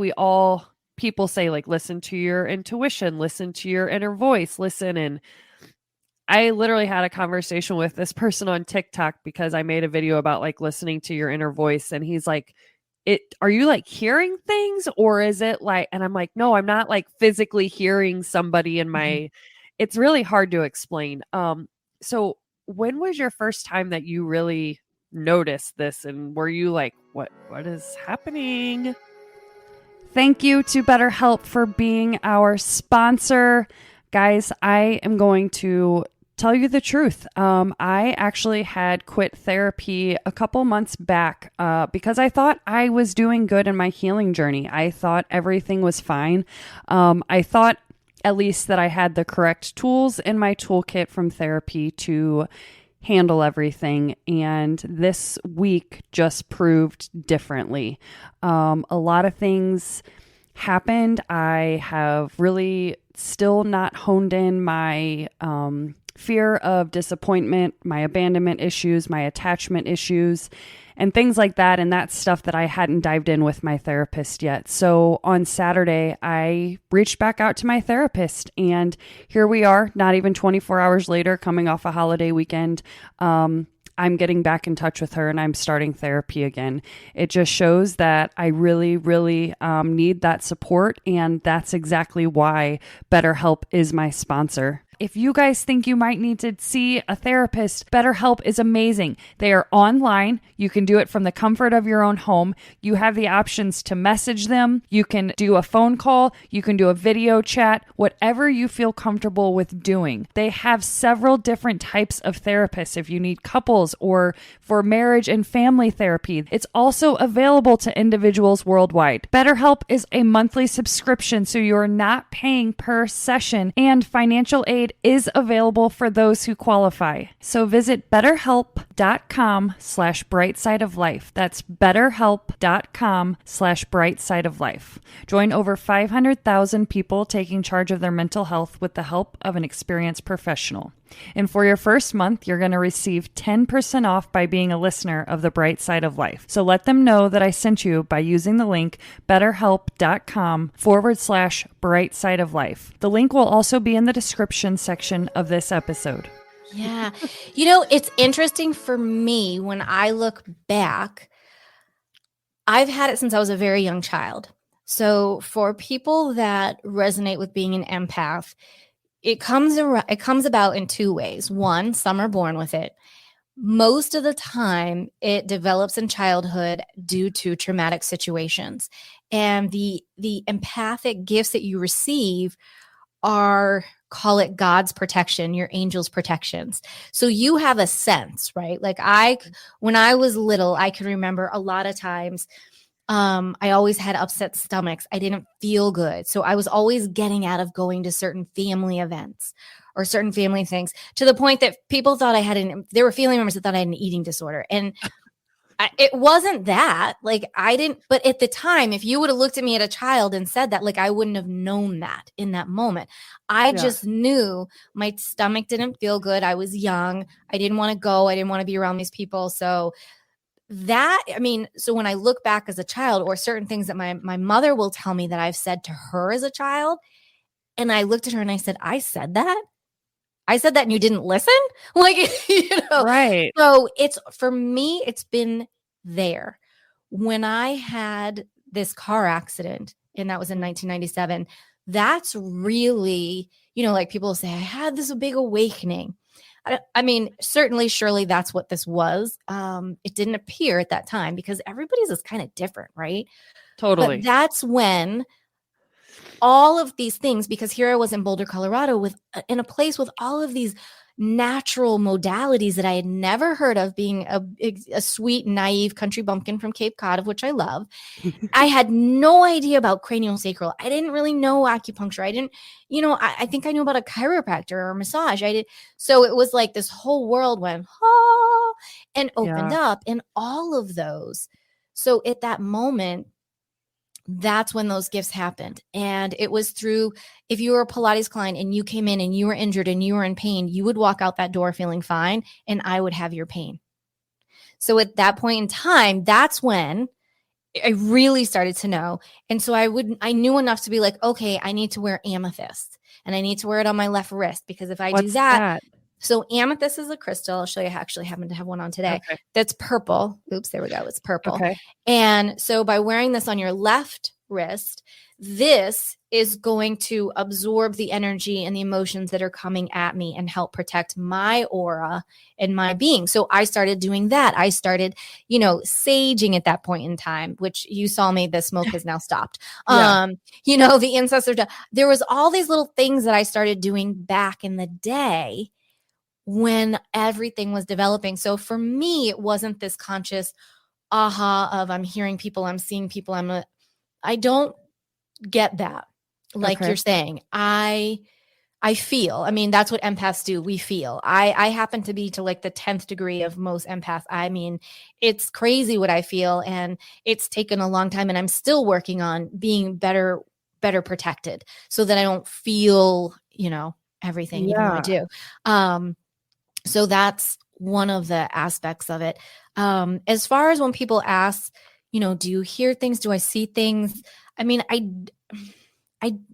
B: people say like, listen to your intuition, listen to your inner voice, listen. And I literally had a conversation with this person on TikTok because I made a video about like listening to your inner voice. And he's like, are you like hearing things, or is it like, and I'm like, no, I'm not like physically hearing somebody in my, it's really hard to explain. So when was your first time that you really noticed this, and were you like, what is happening? Thank you to BetterHelp for being our sponsor. Guys, I am going to tell you the truth. I actually had quit therapy a couple months back because I thought I was doing good in my healing journey. I thought everything was fine. I thought at least that I had the correct tools in my toolkit from therapy to handle everything. And this week just proved differently. A lot of things happened. I have really still not honed in my fear of disappointment, my abandonment issues, my attachment issues, and things like that. And that's stuff that I hadn't dived in with my therapist yet. So on Saturday, I reached back out to my therapist, and here we are, not even 24 hours later, coming off a holiday weekend. I'm getting back in touch with her and I'm starting therapy again. It just shows that I really, really need that support. And that's exactly why BetterHelp is my sponsor. If you guys think you might need to see a therapist, BetterHelp is amazing. They are online. You can do it from the comfort of your own home. You have the options to message them. You can do a phone call. You can do a video chat, whatever you feel comfortable with doing. They have several different types of therapists if you need couples or for marriage and family therapy. It's also available to individuals worldwide. BetterHelp is a monthly subscription, so you're not paying per session, and financial aid is available for those who qualify. So visit betterhelp.com/brightsideoflife. That's betterhelp.com/brightsideoflife. Join over 500,000 people taking charge of their mental health with the help of an experienced professional. And for your first month, you're going to receive 10% off by being a listener of The Bright Side of Life. So let them know that I sent you by using the link betterhelp.com/brightsideoflife. The link will also be in the description section of this episode.
A: Yeah. It's interesting for me when I look back, I've had it since I was a very young child. So for people that resonate with being an empath, it comes about in two ways. One, some are born with it. Most of the time, it develops in childhood due to traumatic situations. And the empathic gifts that you receive are, call it God's protection, your angel's protections. So you have a sense, right? Like when I was little, I can remember a lot of times I always had upset stomachs. I didn't feel good. So I was always getting out of going to certain family events or certain family things, to the point that people thought there were family members that thought I had an eating disorder. And it wasn't that, like, I didn't, but at the time, if you would have looked at me as a child and said that, like, I wouldn't have known that in that moment. I just knew my stomach didn't feel good. I was young. I didn't want to go. I didn't want to be around these people. So so when I look back as a child, or certain things that my mother will tell me that I've said to her as a child, and I looked at her and I said, I said that and you didn't listen? Like,
B: Right.
A: So for me, it's been there. When I had this car accident, and that was in 1997, that's really, like people say, I had this big awakening. I mean, surely that's what this was. It didn't appear at that time because everybody's is kind of different, right?
B: Totally.
A: But that's when all of these things, because here I was in Boulder, Colorado, in a place with all of these natural modalities that I had never heard of, being a sweet, naive country bumpkin from Cape Cod, of which I love. I had no idea about craniosacral. I didn't really know acupuncture. I didn't, I think I knew about a chiropractor or massage. I did. So it was like this whole world went, and opened up in all of those. So at that moment, that's when those gifts happened. And it was through, if you were a Pilates client and you came in and you were injured and you were in pain, you would walk out that door feeling fine, and I would have your pain. So at that point in time, that's when I really started to know. And so I knew enough to be like, okay, I need to wear amethyst, and I need to wear it on my left wrist, because if I do that, So amethyst is a crystal. I'll show you. I actually happen to have one on today.
B: Okay.
A: That's purple. Oops, there we go. It's purple.
B: Okay.
A: And so by wearing this on your left wrist, this is going to absorb the energy and the emotions that are coming at me and help protect my aura and my being. So I started doing that. I started, saging at that point in time, which you saw me, the smoke has now stopped.
B: Yeah.
A: The incense, there was all these little things that I started doing back in the day when everything was developing. So for me, it wasn't this conscious aha of I'm hearing people, I'm seeing people. I don't get that. Like
B: Okay.
A: you're saying, I feel, I mean, that's what empaths do. We feel. I happen to be to like the 10th degree of most empaths. I mean, it's crazy what I feel, and it's taken a long time, and I'm still working on being better protected so that I don't feel, everything, even though I do. So that's one of the aspects of it. As far as when people ask, do you hear things? Do I see things? I mean, I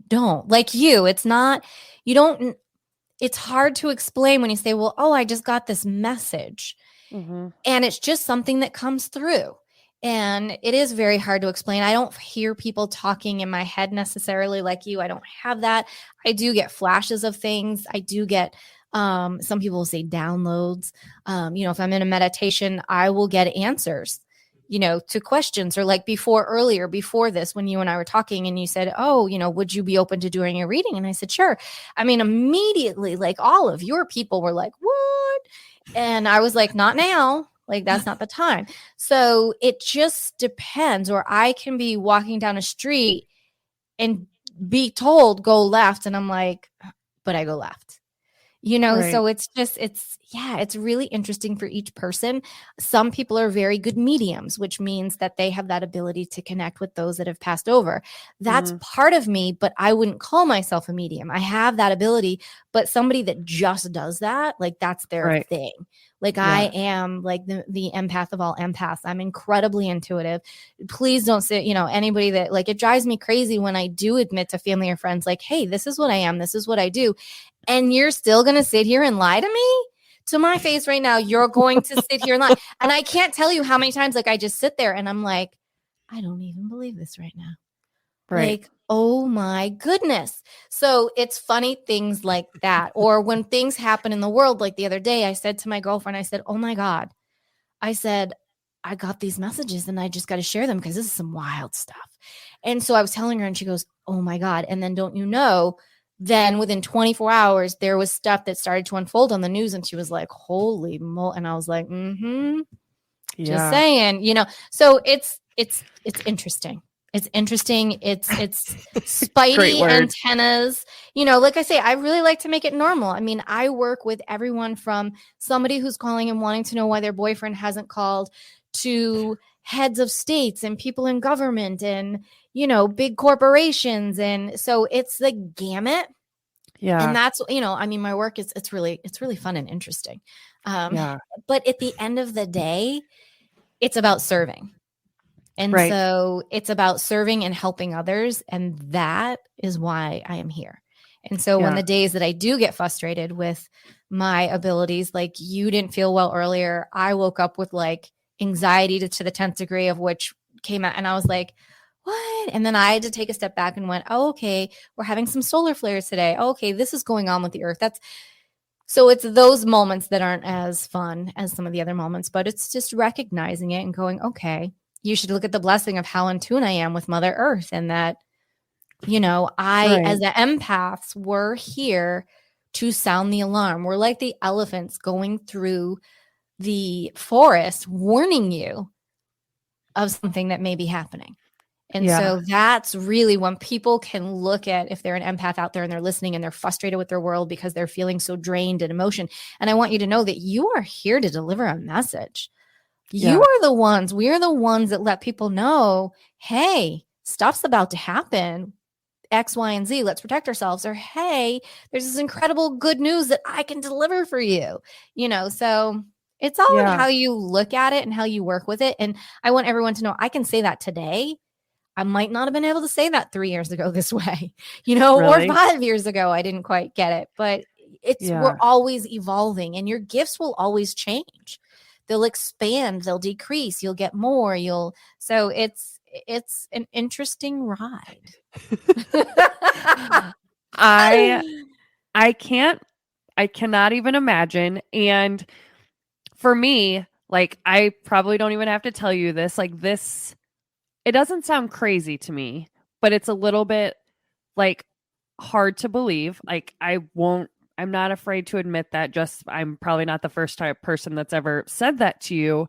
A: don't. Like you, it's hard to explain when you say, well, I just got this message.
B: Mm-hmm.
A: And it's just something that comes through. And it is very hard to explain. I don't hear people talking in my head necessarily like you. I don't have that. I do get flashes of things. I do get, some people will say downloads. If I'm in a meditation, I will get answers, to questions, or like before this, when you and I were talking and you said, would you be open to doing a reading? And I said, sure. I mean, immediately, like all of your people were like, what? And I was like, not now. Like, that's not the time. So it just depends. Or I can be walking down a street and be told go left. And I'm like, but I go left.
B: Right.
A: So it's really interesting for each person. Some people are very good mediums, which means that they have that ability to connect with those that have passed over. That's part of me, but I wouldn't call myself a medium. I have that ability, but somebody that just does that, like that's their thing. Like I am like the empath of all empaths. I'm incredibly intuitive. Please don't say, anybody that like, it drives me crazy when I do admit to family or friends, like, hey, this is what I am. This is what I do. And you're still going to sit here and lie to me to my face right now. You're going to sit here and lie. And I can't tell you how many times, like I just sit there and I'm like, I don't even believe this right now.
B: Right.
A: Like, oh my goodness. So it's funny things like that. Or when things happen in the world, like the other day, I said to my girlfriend, I said, oh my God. I said, I got these messages and I just got to share them because this is some wild stuff. And so I was telling her and she goes, oh my God. And then don't you know, then within 24 hours, there was stuff that started to unfold on the news and she was like, holy moly. And I was like, just saying, so it's interesting. It's interesting. It's spidey antennas. Like I say, I really like to make it normal. I mean, I work with everyone from somebody who's calling and wanting to know why their boyfriend hasn't called to heads of states and people in government and, big corporations. And so it's the gamut.
B: Yeah.
A: And that's, I mean, my work it's really fun and interesting. But at the end of the day, it's about serving. And so it's about serving and helping others. And that is why I am here. And so when the days that I do get frustrated with my abilities, like you didn't feel well earlier, I woke up with like anxiety to the 10th degree of which came out. And I was like, what? And then I had to take a step back and went, oh, okay, we're having some solar flares today. Oh, okay, this is going on with the earth. So it's those moments that aren't as fun as some of the other moments, but it's just recognizing it and going, okay, you should look at the blessing of how in tune I am with Mother Earth and that, as the empaths, we're here to sound the alarm. We're like the elephants going through the forest, warning you of something that may be happening. And so that's really when people can look at if they're an empath out there and they're listening and they're frustrated with their world because they're feeling so drained in emotion. And I want you to know that you are here to deliver a message. You are we are the ones that let people know, hey, stuff's about to happen. X, Y, and Z. Let's protect ourselves. Or, hey, there's this incredible good news that I can deliver for you. So it's all in how you look at it and how you work with it. And I want everyone to know I can say that today. I might not have been able to say that 3 years ago this way, or 5 years ago. I didn't quite get it, but
B: Yeah.
A: we're always evolving, and your gifts will always change. They'll expand, they'll decrease, you'll get more, so it's an interesting ride.
B: I I can't I cannot even imagine. And for me, like, I probably don't even have to tell you this. Like, this, it doesn't sound crazy to me, but it's a little bit like hard to believe. Like, I'm not afraid to admit that. Just, I'm probably not the first type person that's ever said that to you.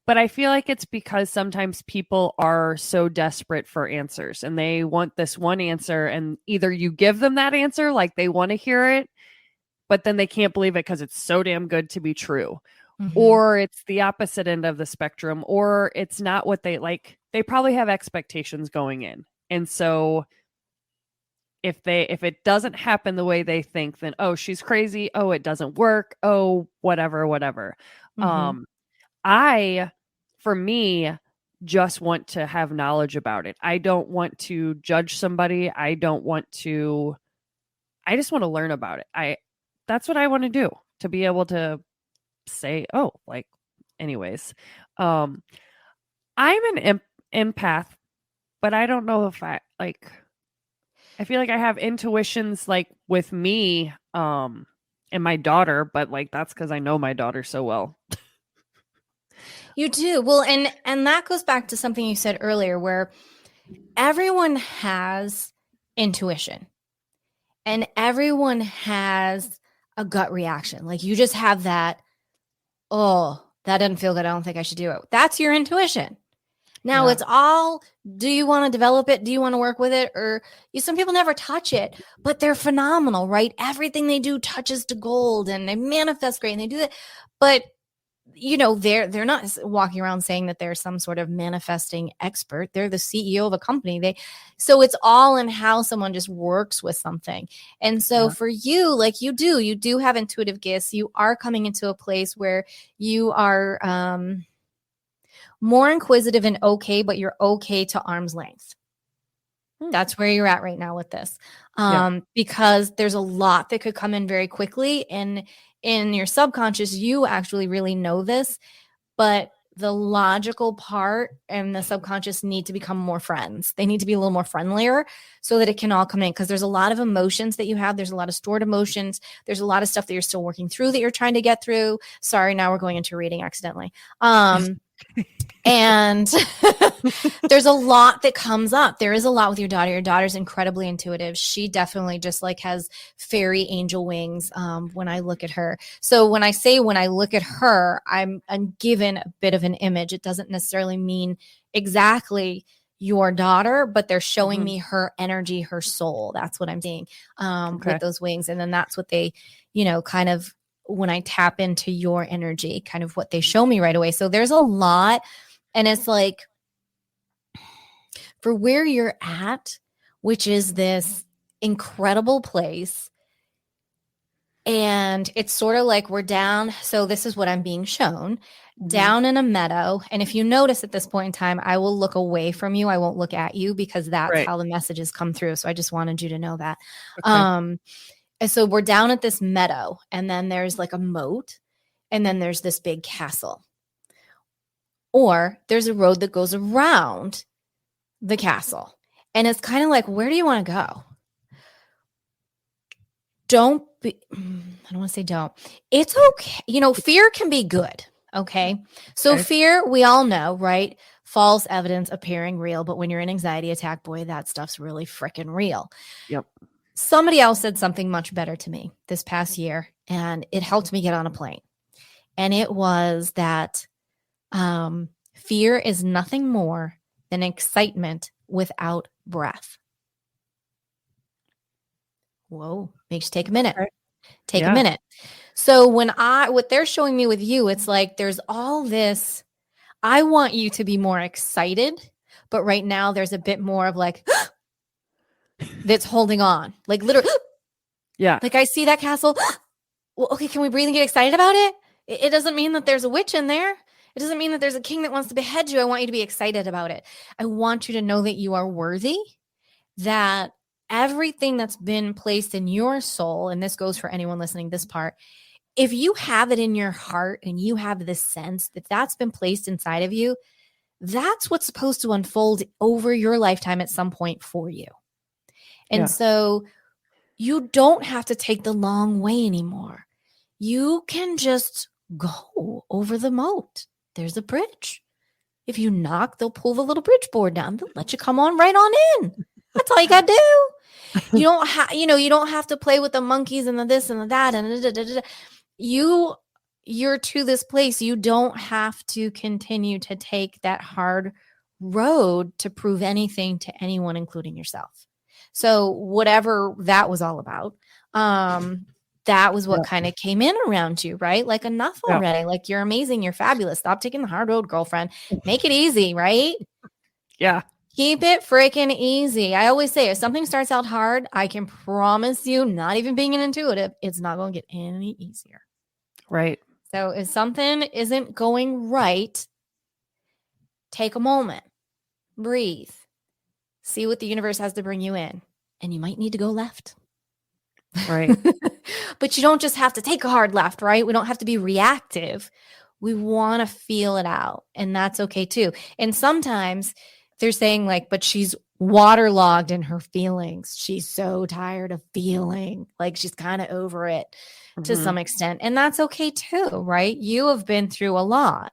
B: But I feel like it's because sometimes people are so desperate for answers and they want this one answer, and either you give them that answer, like they want to hear it, but then they can't believe it because it's so damn good to be true.
A: Mhm.
B: Or it's the opposite end of the spectrum, or it's not what they like. They probably have expectations going in. And so if it doesn't happen the way they think, then, oh, she's crazy. Oh, it doesn't work. Oh, whatever.
A: Mhm.
B: I, for me, just want to have knowledge about it. I don't want to judge somebody. I just want to learn about it. That's what I want to do, to be able to say, oh, like, anyways. I'm an empath, but I don't know if I feel like I have intuitions, like, with me, and my daughter, but like, that's because I know my daughter so well.
A: You do. Well, and that goes back to something you said earlier, where everyone has intuition and everyone has a gut reaction. Like, you just have that, oh, that doesn't feel good, I don't think I should do it. That's your intuition. Now,
B: Yeah.
A: it's all, do you want to develop it? Do you want to work with it? Or some people never touch it, but they're phenomenal, right? Everything they do touches to gold and they manifest great and they do that. But they're not walking around saying that they're some sort of manifesting expert. They're the CEO of a company. So it's all in how someone just works with something. And so
B: Yeah.
A: for you, like, you do have intuitive gifts. You are coming into a place where you are more inquisitive and okay, but you're okay to arm's length. That's where you're at right now with this. Because there's a lot that could come in very quickly, and in your subconscious, you actually really know this, but the logical part and the subconscious need to become more friends. They need to be a little more friendlier so that it can all come in, because there's a lot of emotions that you have. There's a lot of stored emotions. There's a lot of stuff that you're still working through, that you're trying to get through. Sorry, now we're going into reading accidentally. And there's a lot that comes up. There is a lot with your daughter. Your daughter's incredibly intuitive. She definitely just like has fairy angel wings when I look at her. So when I look at her, I'm given a bit of an image. It doesn't necessarily mean exactly your daughter, but they're showing me her energy, her soul. That's what I'm seeing with those wings. And then that's what they, kind of, when I tap into your energy, kind of what they show me right away. So there's a lot. And it's like, for where you're at, which is this incredible place, and it's sort of like we're down. So this is what I'm being shown, down in a meadow. And if you notice at this point in time, I will look away from you. I won't look at you, because that's how the messages come through. So I just wanted you to know that. And so we're down at this meadow, and then there's like a moat, and then there's this big castle. Or there's a road that goes around the castle. And it's kind of like, where do you want to go? I don't want to say don't. It's okay. Fear can be good. Okay. So fear, we all know, right? False evidence appearing real. But when you're in anxiety attack, boy, that stuff's really freaking real.
B: Yep.
A: Somebody else said something much better to me this past year, and it helped me get on a plane. And it was that fear is nothing more than excitement without breath. Whoa, makes you take a minute. Take a minute. So what they're showing me with you, it's like there's all this, I want you to be more excited, but right now there's a bit more of like, that's holding on. Like, literally, like, I see that castle. Well, okay, can we breathe and get excited about it? It doesn't mean that there's a witch in there. It doesn't mean that there's a king that wants to behead you. I want you to be excited about it. I want you to know that you are worthy, that everything that's been placed in your soul, and this goes for anyone listening this part, if you have it in your heart and you have this sense that that's been placed inside of you, that's what's supposed to unfold over your lifetime at some point for you. And so you don't have to take the long way anymore. You can just go over the moat. There's a bridge. If you knock, they'll pull the little bridge board down. They'll let you come on right on in. That's all you got to do. You don't have, you don't have to play with the monkeys and the this and the that and you're to this place. You don't have to continue to take that hard road to prove anything to anyone, including yourself. So whatever that was all about, that was what kind of came in around you, right? Like, enough already. Like, you're amazing. You're fabulous. Stop taking the hard road, girlfriend. Make it easy, right?
B: Yeah.
A: Keep it freaking easy. I always say, if something starts out hard, I can promise you, not even being an intuitive, it's not going to get any easier.
B: Right.
A: So if something isn't going right, take a moment, breathe, see what the universe has to bring you in. And you might need to go left.
B: Right.
A: But you don't just have to take a hard left, right? We don't have to be reactive. We want to feel it out. And that's okay too. And sometimes they're saying, like, but she's waterlogged in her feelings. She's so tired of feeling, like she's kind of over it to some extent. And that's okay too, right? You have been through a lot.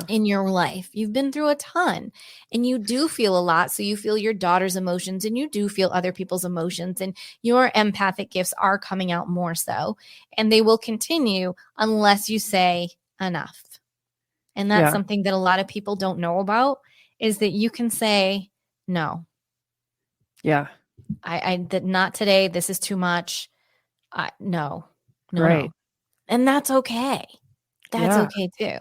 A: In your life. You've been through a ton, and you do feel a lot. So you feel your daughter's emotions, and you do feel other people's emotions, and your empathic gifts are coming out more so, and they will continue unless you say enough. And that's something that a lot of people don't know about, is that you can say, no. Yeah. That not today. This is too much. No. No. And that's okay. That's okay too.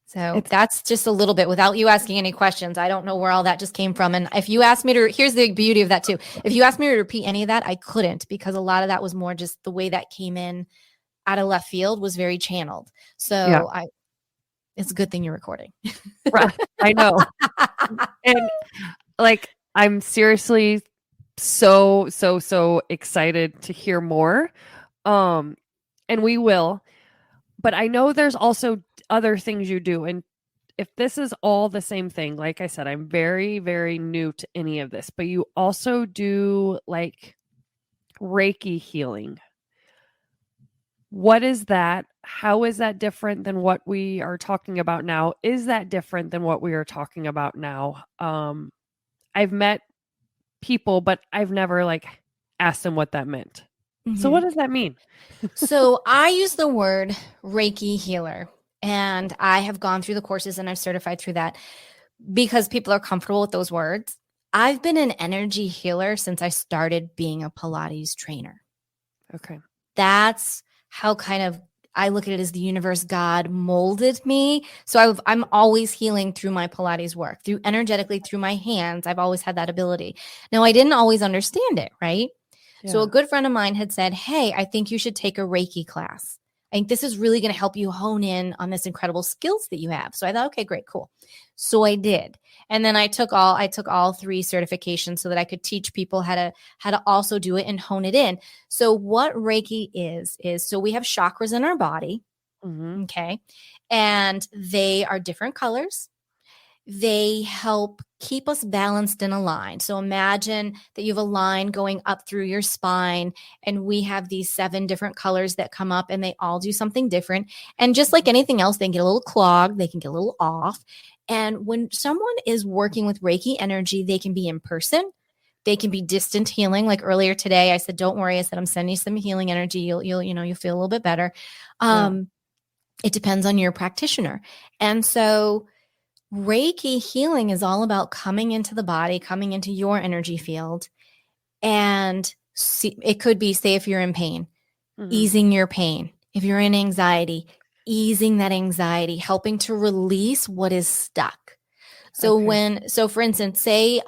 A: So that's just a little bit without you asking any questions. I don't know where all that just came from. And if you asked me to, here's the beauty of that too. If you asked me to repeat any of that, I couldn't, because a lot of that was more just the way that came in out of left field was very channeled. So it's a good thing you're recording.
B: Right. I know. And like, I'm seriously so excited to hear more. And we will, but I know there's also other things you do. And if this is all the same thing, like I said, I'm very, very new to any of this, but you also do like Reiki healing. What is that? How is that different than what we are talking about now? Is that different than what we are talking about now? I've met people, but I've never like asked them what that meant. So what does that mean?
A: So I use the word Reiki healer, and I have gone through the courses and I've certified through that because people are comfortable with those words. I've been an energy healer since I started being a Pilates trainer.
B: Okay.
A: That's how kind of I look at it, as the universe, God molded me. So I'm always healing through my Pilates work, through energetically, through my hands. I've always had that ability. Now, I didn't always understand it, right? Yeah. So a good friend of mine had said, hey, I think you should take a Reiki class. I think this is really going to help you hone in on this incredible skills that you have. So I thought, okay, great, cool. So I did. And then I took all 3 certifications so that I could teach people how to also do it and hone it in. So what Reiki is so we have chakras in our body. Okay. And they are different colors. They help keep us balanced and aligned. So imagine that you have a line going up through your spine, and we have these 7 different colors that come up, and they all do something different. And just like anything else, they can get a little clogged, they can get a little off. And when someone is working with Reiki energy, they can be in person, they can be distant healing. Like earlier today, I said, don't worry. I said, I'm sending you some healing energy. You'll feel a little bit better. It depends on your practitioner. And so Reiki healing is all about coming into the body, coming into your energy field. And it could be, say, if you're in pain, easing your pain. If you're in anxiety, easing that anxiety, helping to release what is stuck. So for instance, say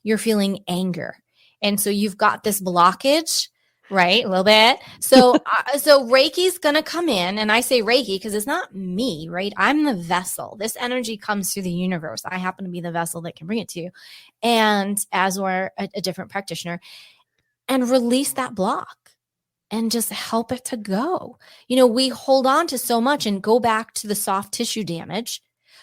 A: you're feeling anger. And so you've got this blockage, Right, a little bit. So Reiki's going to come in, and I say Reiki because it's not me, right? I'm the vessel. This energy comes through the universe. I happen to be the vessel that can bring it to you, and as we're a different practitioner, and release that block and just help it to go. We hold on to so much and go back to the soft tissue damage.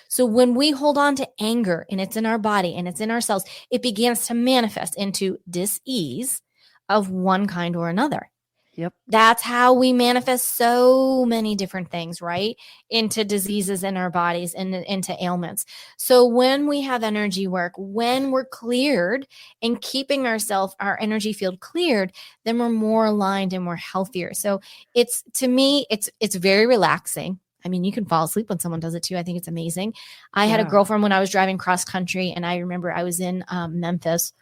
A: So when we hold on to anger and it's in our body and it's in our cells, it begins to manifest into dis-ease of one kind or another.
B: Yep.
A: That's how we manifest so many different things, right? Into diseases in our bodies and into ailments. So when we have energy work, when we're cleared and keeping our energy field cleared, then we're more aligned and we're healthier. So to me, it's very relaxing. I mean, you can fall asleep when someone does it too. I think it's amazing. I had a girlfriend when I was driving cross country, and I remember I was in Memphis.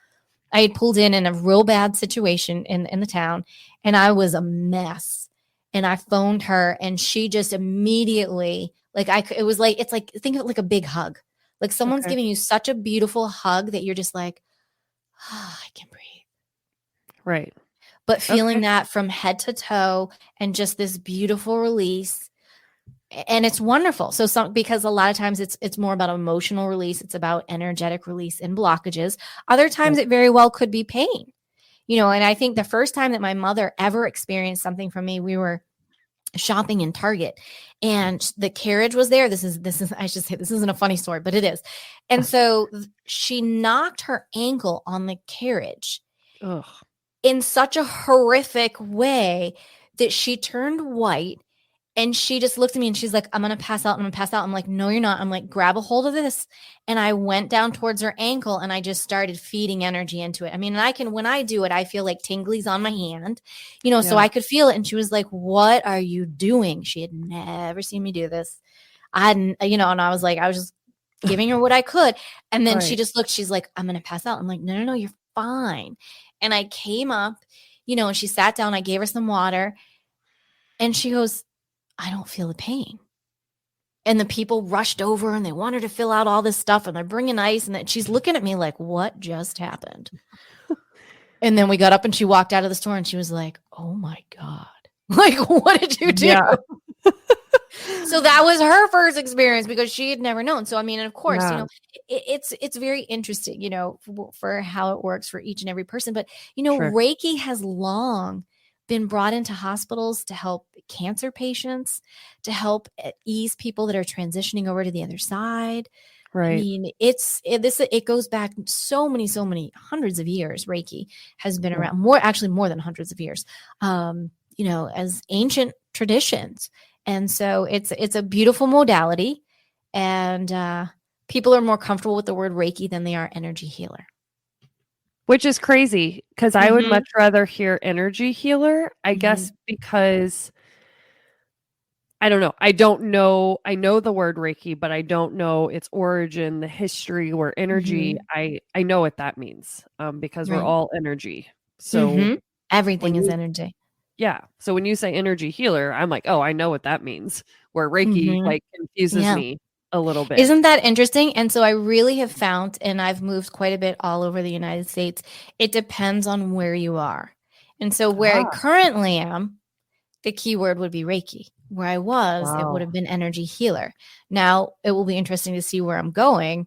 A: I had pulled in a real bad situation in the town, and I was a mess. And I phoned her, and she just immediately, think of it like a big hug. Like someone's giving you such a beautiful hug that you're just like, oh, I can breathe.
B: Right.
A: But feeling that from head to toe and just this beautiful release. And it's wonderful. So because a lot of times it's more about emotional release. It's about energetic release and blockages. Other times it very well could be pain, and I think the first time that my mother ever experienced something from me, we were shopping in Target and the carriage was there. This is, I should say, this isn't a funny story, but it is. And so she knocked her ankle on the carriage in such a horrific way that she turned white. And she just looked at me and she's like, I'm going to pass out. I'm going to pass out. I'm like, no, you're not. I'm like, grab a hold of this. And I went down towards her ankle and I just started feeding energy into it. I mean, when I do it, I feel like tinglies on my hand, so I could feel it. And she was like, what are you doing? She had never seen me do this. I hadn't, and I was just giving her what I could. And then she just looked, she's like, I'm going to pass out. I'm like, no, you're fine. And I came up, and she sat down. I gave her some water and she goes, I don't feel the pain. And the people rushed over and they wanted to fill out all this stuff and they're bringing ice. And then she's looking at me like, what just happened? And then we got up and she walked out of the store and she was like, oh my God. Like, what did you do? Yeah. So that was her first experience because she had never known. So, I mean, and of course, it's very interesting, for how it works for each and every person. But, Reiki has long been brought into hospitals to help cancer patients, to help ease people that are transitioning over to the other side. Right. I mean, it goes back so many hundreds of years. Reiki has been around more than hundreds of years, as ancient traditions. And so it's a beautiful modality, and people are more comfortable with the word Reiki than they are energy healer.
B: Which is crazy because I would much rather hear energy healer, I guess, because I don't know. I know the word Reiki, but I don't know its origin, the history, or energy. I know what that means because we're all energy. So
A: everything is energy.
B: Yeah. So when you say energy healer, I'm like, oh, I know what that means. Where Reiki confuses me a little bit.
A: Isn't that interesting? And so I really have found, and I've moved quite a bit all over the United States, it depends on where you are. And so where I currently am, the keyword would be Reiki. Where I was, it would have been energy healer. Now it will be interesting to see where I'm going,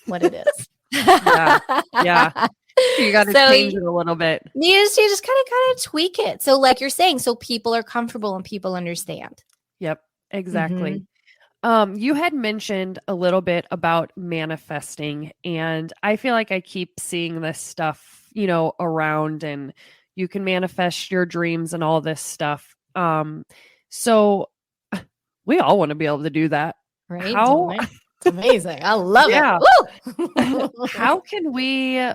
A: what it is.
B: Yeah. You got to change it a little bit.
A: You just kind of tweak it. So like you're saying, so people are comfortable and people understand.
B: Yep, exactly. You had mentioned a little bit about manifesting, and I feel like I keep seeing this stuff, around, and you can manifest your dreams and all this stuff. So we all want to be able to do that.
A: Right? How? It's amazing. I love it.
B: How can we,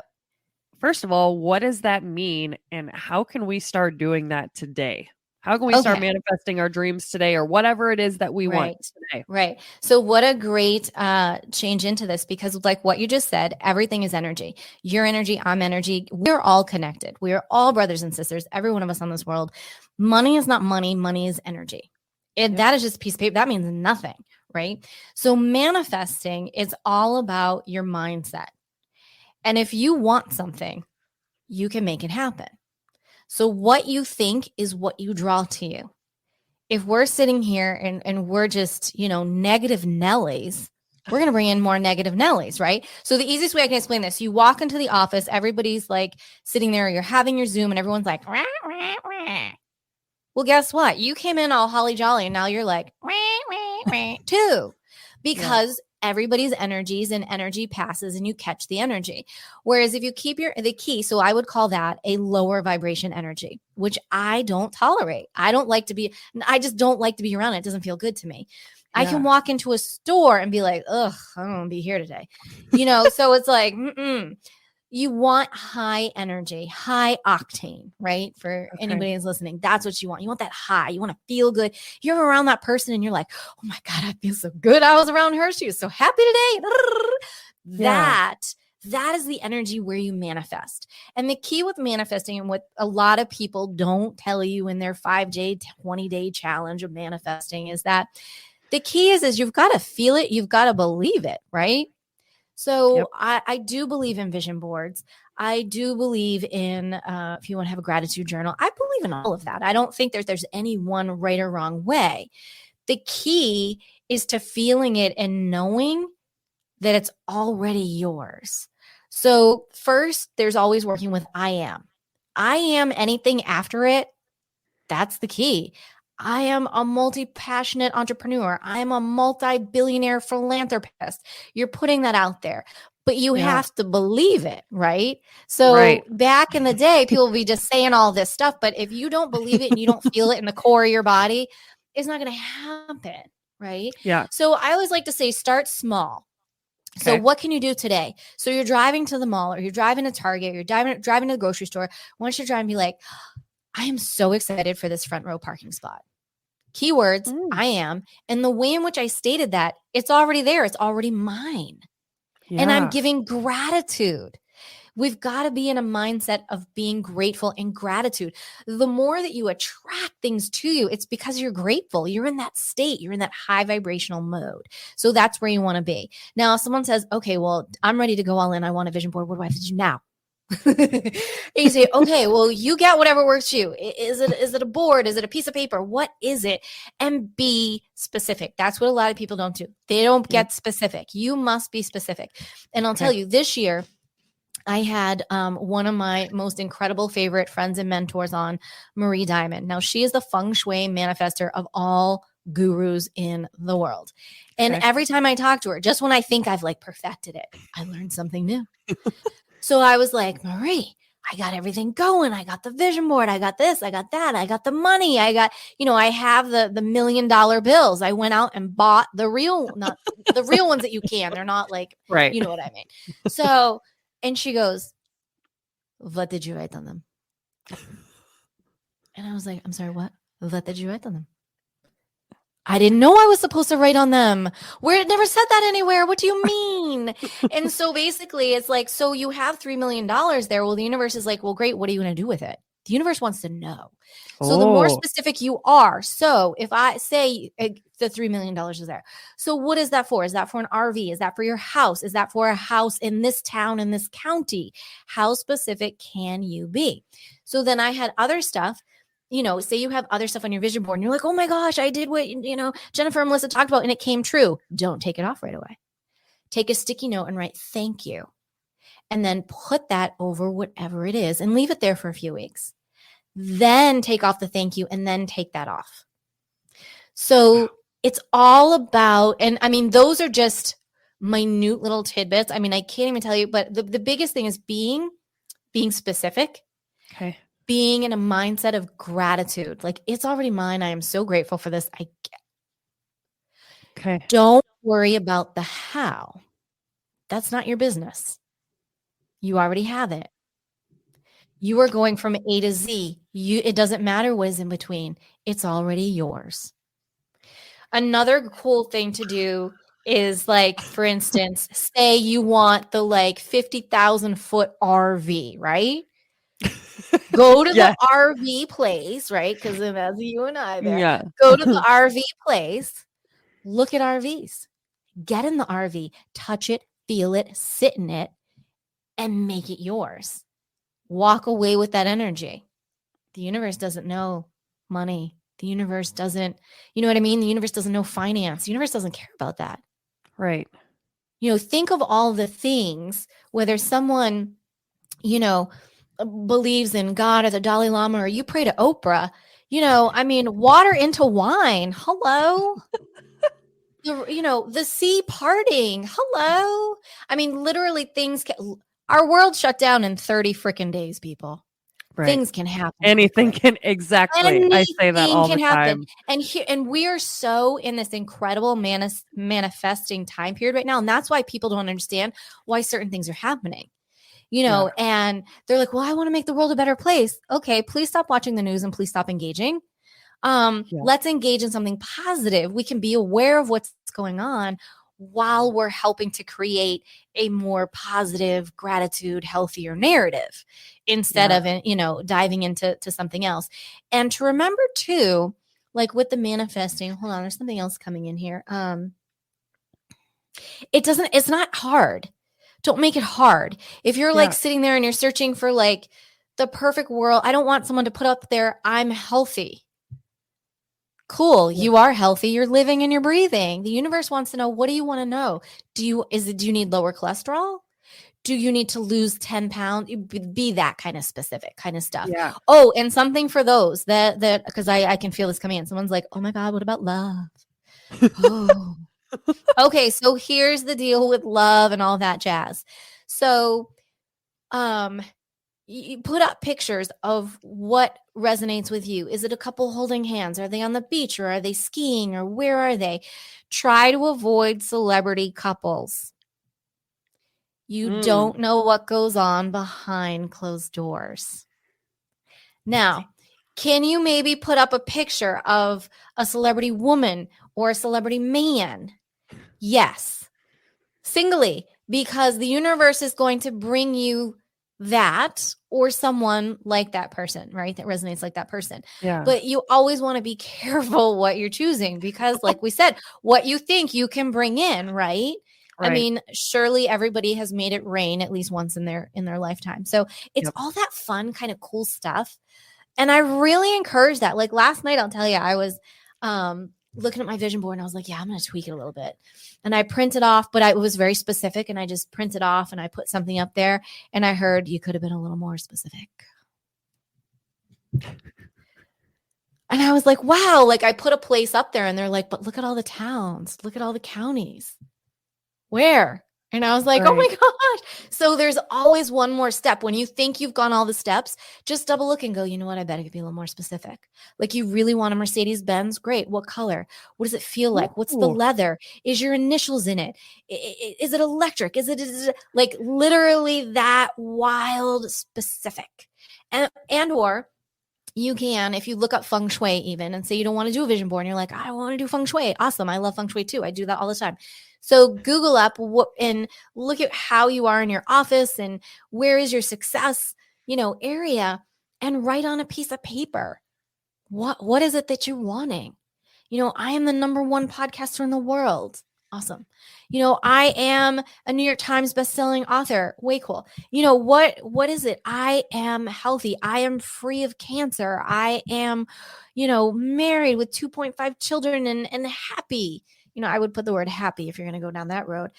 B: first of all, what does that mean? And how can we start doing that today? How can we start manifesting our dreams today, or whatever it is that we want today?
A: Right. So what a great change into this, because like what you just said, everything is energy. Your energy, I'm energy. We're all connected. We are all brothers and sisters. Every one of us on this world. Money is not money. Money is energy. That is just a piece of paper. That means nothing, right? So manifesting is all about your mindset. And if you want something, you can make it happen. So what you think is what you draw to you. If we're sitting here and we're just, negative Nellies, we're going to bring in more negative Nellies, right? So the easiest way I can explain this, you walk into the office, everybody's like sitting there, you're having your Zoom and everyone's like, rah, rah, rah. Well, guess what? You came in all holly jolly and now you're like, rah, rah, rah, too, because everybody's energies and energy passes and you catch the energy. Whereas if you keep the key, so I would call that a lower vibration energy, which I don't tolerate. I just don't like to be around it. It doesn't feel good to me. I can walk into a store and be like, ugh, I don't want to be here today. So it's like, you want high energy, high octane, right? For anybody who's listening, that's what you want. You want that high. You want to feel good. You're around that person and you're like, oh my God, I feel so good. I was around her. She was so happy today. That is the energy where you manifest. And the key with manifesting, and what a lot of people don't tell you in their 5-day, 20-day challenge of manifesting, is that the key is you've got to feel it. You've got to believe it, right? So I do believe in vision boards. I do believe in, if you want to have a gratitude journal, I believe in all of that. I don't think there's any one right or wrong way. The key is to feeling it and knowing that it's already yours. So first, there's always working with I am. I am anything after it. That's the key. I am a multi-passionate entrepreneur. I'm a multi-billionaire philanthropist. You're putting that out there, but you have to believe it, right? So back in the day, people would be just saying all this stuff, but if you don't believe it and you don't feel it in the core of your body, it's not going to happen, right?
B: Yeah.
A: So I always like to say, start small. So what can you do today? So you're driving to the mall or you're driving to Target, you're driving to the grocery store. Why don't you drive and be like, I am so excited for this front row parking spot. Keywords, I am. And the way in which I stated that, it's already there. It's already mine. Yeah. And I'm giving gratitude. We've got to be in a mindset of being grateful and gratitude. The more that you attract things to you, it's because you're grateful. You're in that state. You're in that high vibrational mode. So that's where you want to be. Now, if someone says, okay, well, I'm ready to go all in. I want a vision board. What do I have to do now? And you say, okay, well, you get whatever works for you. Is it a board? Is it a piece of paper? What is it? And be specific. That's what a lot of people don't do. They don't get specific. You must be specific. And I'll tell you, this year, I had one of my most incredible favorite friends and mentors on, Marie Diamond. Now, she is the feng shui manifester of all gurus in the world. And every time I talk to her, just when I think I've perfected it, I learned something new. So I was like, Marie, I got everything going. I got the vision board. I got this. I got that. I got the money. I got, I have the $1 million bills. I went out and bought not the real ones that you can. They're not you know what I mean? So, and she goes, what did you write on them? And I was like, I'm sorry, what? What did you write on them? I didn't know I was supposed to write on them. Where it never said that anywhere. What do you mean? And so basically it's like, so you have $3 million there. Well, the universe is like, well, great. What are you going to do with it? The universe wants to know. So the more specific you are. So if I say the $3 million is there. So what is that for? Is that for an RV? Is that for your house? Is that for a house in this town, in this county? How specific can you be? So then I had other stuff. Say you have other stuff on your vision board and you're like, oh my gosh, I did what, Jennifer and Melissa talked about and it came true. Don't take it off right away. Take a sticky note and write thank you. And then put that over whatever it is and leave it there for a few weeks. Then take off the thank you and then take that off. So it's all about, and I mean, those are just minute little tidbits. I mean, I can't even tell you, but the biggest thing is being specific.
B: Okay.
A: Being in a mindset of gratitude. It's already mine. I am so grateful for this. Don't worry about the how. That's not your business. You already have it. You are going from A to Z. It doesn't matter what is in between. It's already yours. Another cool thing to do is for instance, say you want the 50,000 foot RV, right? Go to the RV place, right? Because that's you and I there. Yeah. Go to the RV place, look at RVs, get in the RV, touch it, feel it, sit in it, and make it yours. Walk away with that energy. The universe doesn't know money. The universe doesn't, you know what I mean? The universe doesn't know finance. The universe doesn't care about that.
B: Right.
A: Think of all the things, whether someone, believes in God or the Dalai Lama, or you pray to Oprah, water into wine. Hello. The sea parting. Hello. Literally our world shut down in 30 freaking days, people.
B: Right.
A: Things can happen.
B: Anything
A: quickly.
B: Exactly. I say that all the time.
A: And we are so in this incredible manifesting time period right now. And that's why people don't understand why certain things are happening. And they're like, well, I want to make the world a better place. Okay, please stop watching the news and please stop engaging. Let's engage in something positive. We can be aware of what's going on while we're helping to create a more positive, gratitude, healthier narrative instead of, diving into something else. And to remember too, like with the manifesting, hold on, there's something else coming in here. It's not hard. Don't make it hard. If you're like sitting there and you're searching for like the perfect world, I don't want someone to put up there, I'm healthy. Cool. Yeah. You are healthy. You're living and you're breathing. The universe wants to know, what do you want to know? Do you need lower cholesterol? Do you need to lose 10 pounds? Be that kind of specific kind of stuff.
B: Yeah.
A: Oh, and something for those that, because I can feel this coming in. Someone's like, oh my God, what about love? Oh, okay. So here's the deal with love and all that jazz. So, you put up pictures of what resonates with you. Is it a couple holding hands? Are they on the beach, or are they skiing, or where are they? Try to avoid celebrity couples. You don't know what goes on behind closed doors. Now, can you maybe put up a picture of a celebrity woman or a celebrity man? Yes. Singly, because the universe is going to bring you that or someone like that person, right? That resonates like that person.
B: Yeah.
A: But you always want to be careful what you're choosing, because like we said, what you think you can bring in, right? Surely everybody has made it rain at least once in their lifetime. So it's all that fun kind of cool stuff. And I really encourage that. Like last night, I'll tell you, I was looking at my vision board and I was like, yeah, I'm going to tweak it a little bit. And I printed off, but it was very specific. And I just printed off and I put something up there and I heard, you could have been a little more specific. And I was like, wow, like I put a place up there and they're like, but look at all the towns, look at all the counties. Where? And I was like, oh my gosh. So there's always one more step. When you think you've gone all the steps, just double look and go, you know what? I bet I could be a little more specific. Like, you really want a Mercedes-Benz? Great. What color? What does it feel like? What's the leather? Is your initials in it? Is it electric? Is it like literally that wild specific? And or you can, if you look up feng shui even and say you don't want to do a vision board and you're like, I want to do feng shui. Awesome. I love feng shui too. I do that all the time. So Google up and look at how you are in your office and where is your success, area, and write on a piece of paper. What is it that you're wanting? I am the number one podcaster in the world. Awesome. I am a New York Times bestselling author. Way cool. What is it? I am healthy. I am free of cancer. I am, married with 2.5 children and happy. I would put the word happy if you're going to go down that road.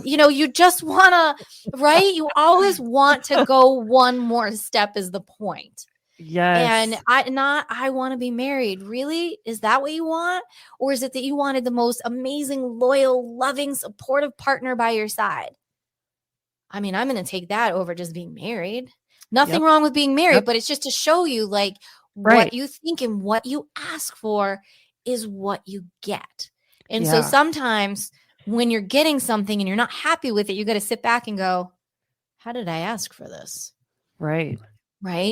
A: You just want to, right? You always want to go one more step is the point.
B: Yes.
A: And I want to be married. Really? Is that what you want? Or is it that you wanted the most amazing, loyal, loving, supportive partner by your side? I'm going to take that over just being married. Nothing wrong with being married, but it's just to show you like what you think and what you ask for is what you get. And so sometimes when you're getting something and you're not happy with it, you got to sit back and go, how did I ask for this?
B: Right.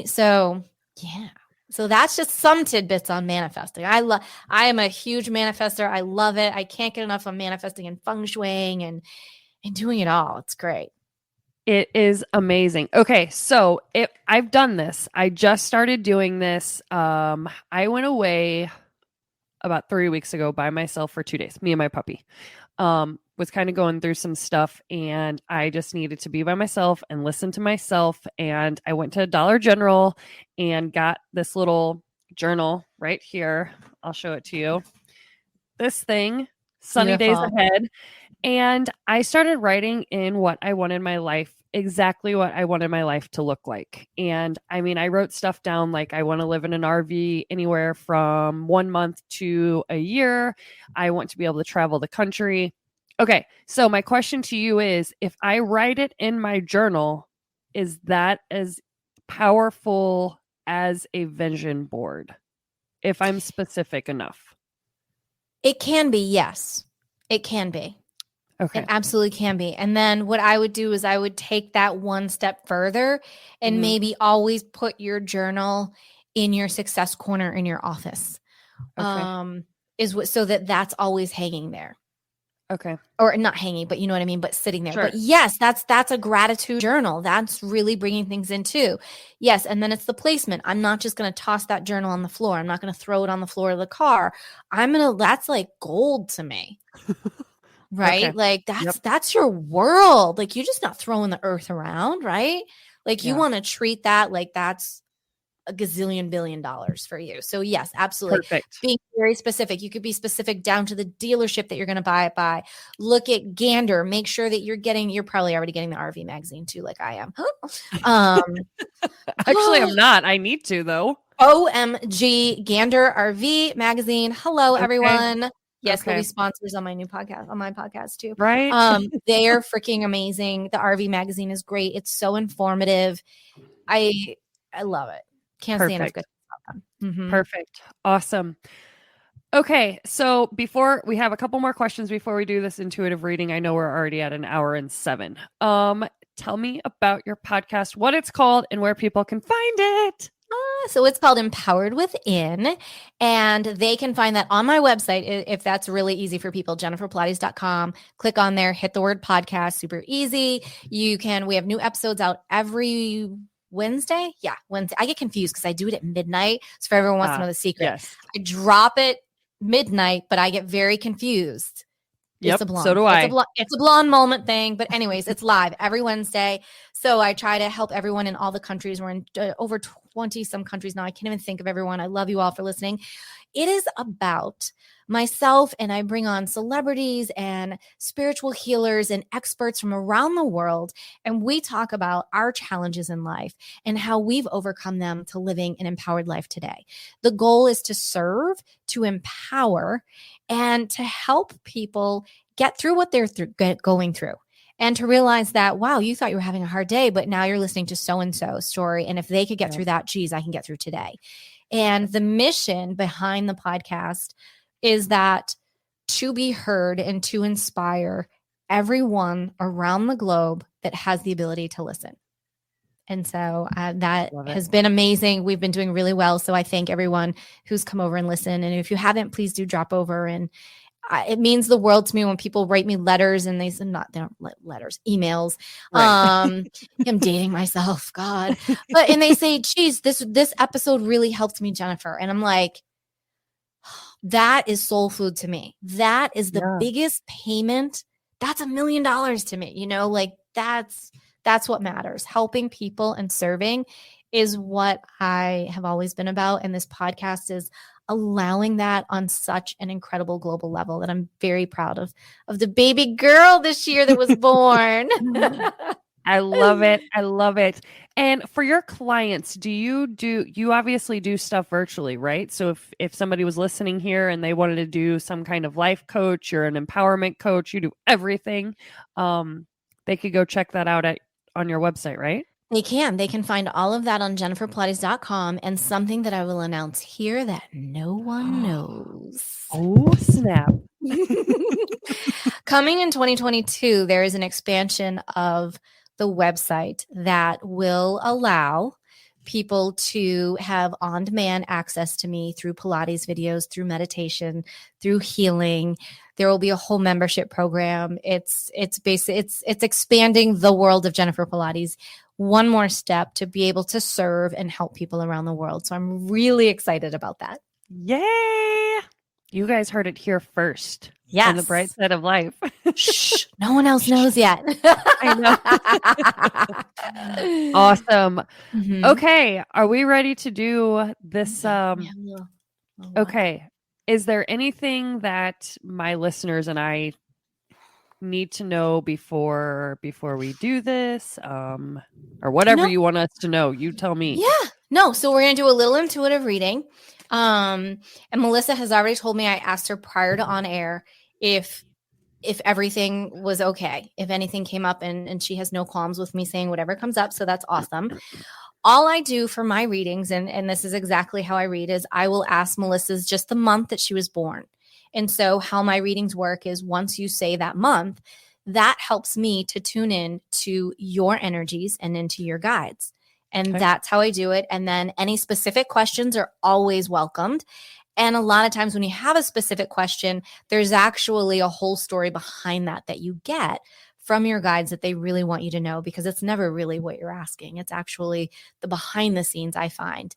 A: So, yeah. So that's just some tidbits on manifesting. I am a huge manifester. I love it. I can't get enough of manifesting and feng shuiing and doing it all. It's great.
B: It is amazing. Okay, so I've done this. I just started doing this. I went away about 3 weeks ago by myself for 2 days, me and my puppy. was kind of going through some stuff and I just needed to be by myself and listen to myself. And I went to Dollar General and got this little journal right here. I'll show it to you. This thing, Sunny Days
A: Beautiful.
B: Ahead. And I started writing in what I wanted my life, exactly what I wanted my life to look like. And I mean, I wrote stuff down like I want to live in an RV anywhere from 1 month to a year. I want to be able to travel the country. Okay, so my question to you is, if I write it in my journal, is that as powerful as a vision board if I'm specific enough?
A: It can be, yes. It can be.
B: Okay.
A: It absolutely can be. And then what I would do is I would take that one step further and maybe always put your journal in your success corner in your office.
B: Okay.
A: So that's always hanging there.
B: Okay.
A: Or not hanging, but you know what I mean, but sitting there.
B: Sure.
A: But yes, that's a gratitude journal. That's really bringing things in too. Yes, and then it's the placement. I'm not just going to toss that journal on the floor. I'm not going to throw it on the floor of the car. That's like gold to me. Right?
B: Okay.
A: Like that's your world. Like you're just not throwing the earth around, right? Like you
B: Yeah.
A: want to treat that like that's a gazillion billion dollars for you. So yes, absolutely.
B: Perfect.
A: Being very specific. You could be specific down to the dealership that you're going to buy it by. Look at Gander. Make sure that you're probably already getting the RV magazine too, like I am.
B: Actually, I'm not. I need to though.
A: OMG Gander RV magazine. Hello,
B: Okay.
A: everyone. Yes, they'll
B: Okay.
A: be sponsors on my podcast too.
B: Right?
A: They are freaking amazing. The RV magazine is great. It's so informative. I love it. Can't say enough good things about them.
B: Perfect. Awesome. Okay. So before we have a couple more questions before we do this intuitive reading, I know we're already at 1:07. Tell me about your podcast, what it's called, and where people can find it.
A: So it's called Empowered Within, and they can find that on my website if that's really easy for people, jenniferpilates.com. Click on there, hit the word podcast, super easy. We have new episodes out every Wednesday. Yeah, Wednesday. I get confused because I do it at midnight. So if everyone wants to know the secret,
B: Yes.
A: I drop it midnight, but I get very confused.
B: Yep, so do I.
A: It's a blonde moment thing. But anyways, it's live every Wednesday. So I try to help everyone in all the countries. We're in over 20 some countries now. I can't even think of everyone. I love you all for listening. It is about myself, and I bring on celebrities and spiritual healers and experts from around the world. And we talk about our challenges in life and how we've overcome them to living an empowered life today. The goal is to serve, to empower, and to help people get through what they're going through. And to realize that, wow, you thought you were having a hard day, but now you're listening to so-and-so's story. And if they could get through that, geez, I can get through today. And the mission behind the podcast is that to be heard and to inspire everyone around the globe that has the ability to listen. And so that has been amazing. We've been doing really well. So I thank everyone who's come over and listened. And if you haven't, please do drop over. And it means the world to me when people write me letters, and they don't letters, emails. Right. I'm dating myself, God. And they say, geez, this episode really helped me, Jennifer. And I'm like, that is soul food to me. That is the biggest payment. That's $1 million to me. Like that's what matters. Helping people and serving is what I have always been about. And this podcast is allowing that on such an incredible global level that I'm very proud of the baby girl this year that was born.
B: I love it. I love it. And for your clients, you obviously do stuff virtually, right? So if somebody was listening here and they wanted to do some kind of life coach, you're an empowerment coach, you do everything. They could go check that out on your website, right?
A: They can find all of that on jenniferpilates.com, and something that I will announce here that no one knows.
B: Oh, snap.
A: Coming in 2022, there is an expansion of the website that will allow people to have on-demand access to me through Pilates videos, through meditation, through healing. There will be a whole membership program. It's expanding the world of Jennifer Pilates one more step to be able to serve and help people around the world. So I'm really excited about that.
B: Yay! You guys heard it here first.
A: Yes.
B: On the bright side of life.
A: Shh. No one else knows yet.
B: I know. Awesome.
A: Mhm.
B: Okay. Are we ready to do this?
A: Yeah, we'll
B: Okay. Is there anything that my listeners and I need to know before we do this? Or whatever you want us to know, you tell me.
A: Yeah. No. So we're going to do a little intuitive reading. And Melissa has already told me, I asked her prior to on air if everything was okay, if anything came up, and she has no qualms with me saying whatever comes up. So that's awesome. All I do for my readings, and this is exactly how I read, is I will ask Melissa's just the month that she was born. And so how my readings work is once you say that month, that helps me to tune in to your energies and into your guides. And that's how I do it. And then any specific questions are always welcomed. And a lot of times when you have a specific question, there's actually a whole story behind that you get from your guides that they really want you to know, because it's never really what you're asking. It's actually the behind the scenes I find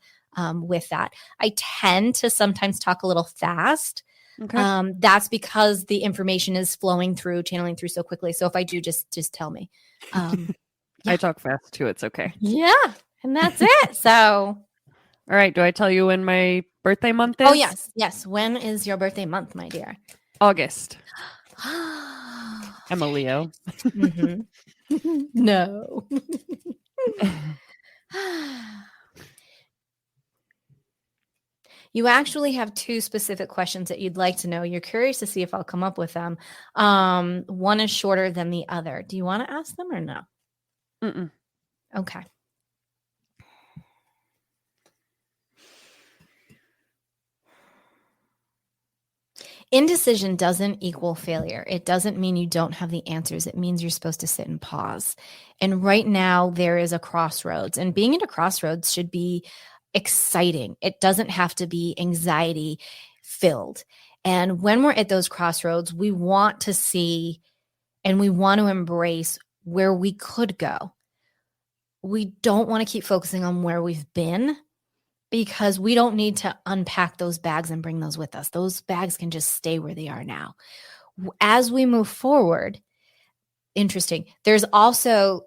A: with that. I tend to sometimes talk a little fast. Okay. That's because the information is flowing through, channeling through so quickly. So if I do, just tell me.
B: Yeah. I talk fast too. It's okay.
A: Yeah. And that's it. So.
B: All right. Do I tell you when my birthday month is?
A: Oh, yes. Yes. When is your birthday month, my dear?
B: August. I'm a Leo.
A: Mm-hmm. No. You actually have two specific questions that you'd like to know. You're curious to see if I'll come up with them. One is shorter than the other. Do you want to ask them or no?
B: Mm-mm.
A: Okay. Indecision doesn't equal failure. It doesn't mean you don't have the answers. It means you're supposed to sit and pause. And right now there is a crossroads, and being at a crossroads should be exciting. It doesn't have to be anxiety filled. And when we're at those crossroads, we want to see and we want to embrace where we could go. We don't want to keep focusing on where we've been, because we don't need to unpack those bags and bring those with us. Those bags can just stay where they are now. As we move forward, interesting. There's also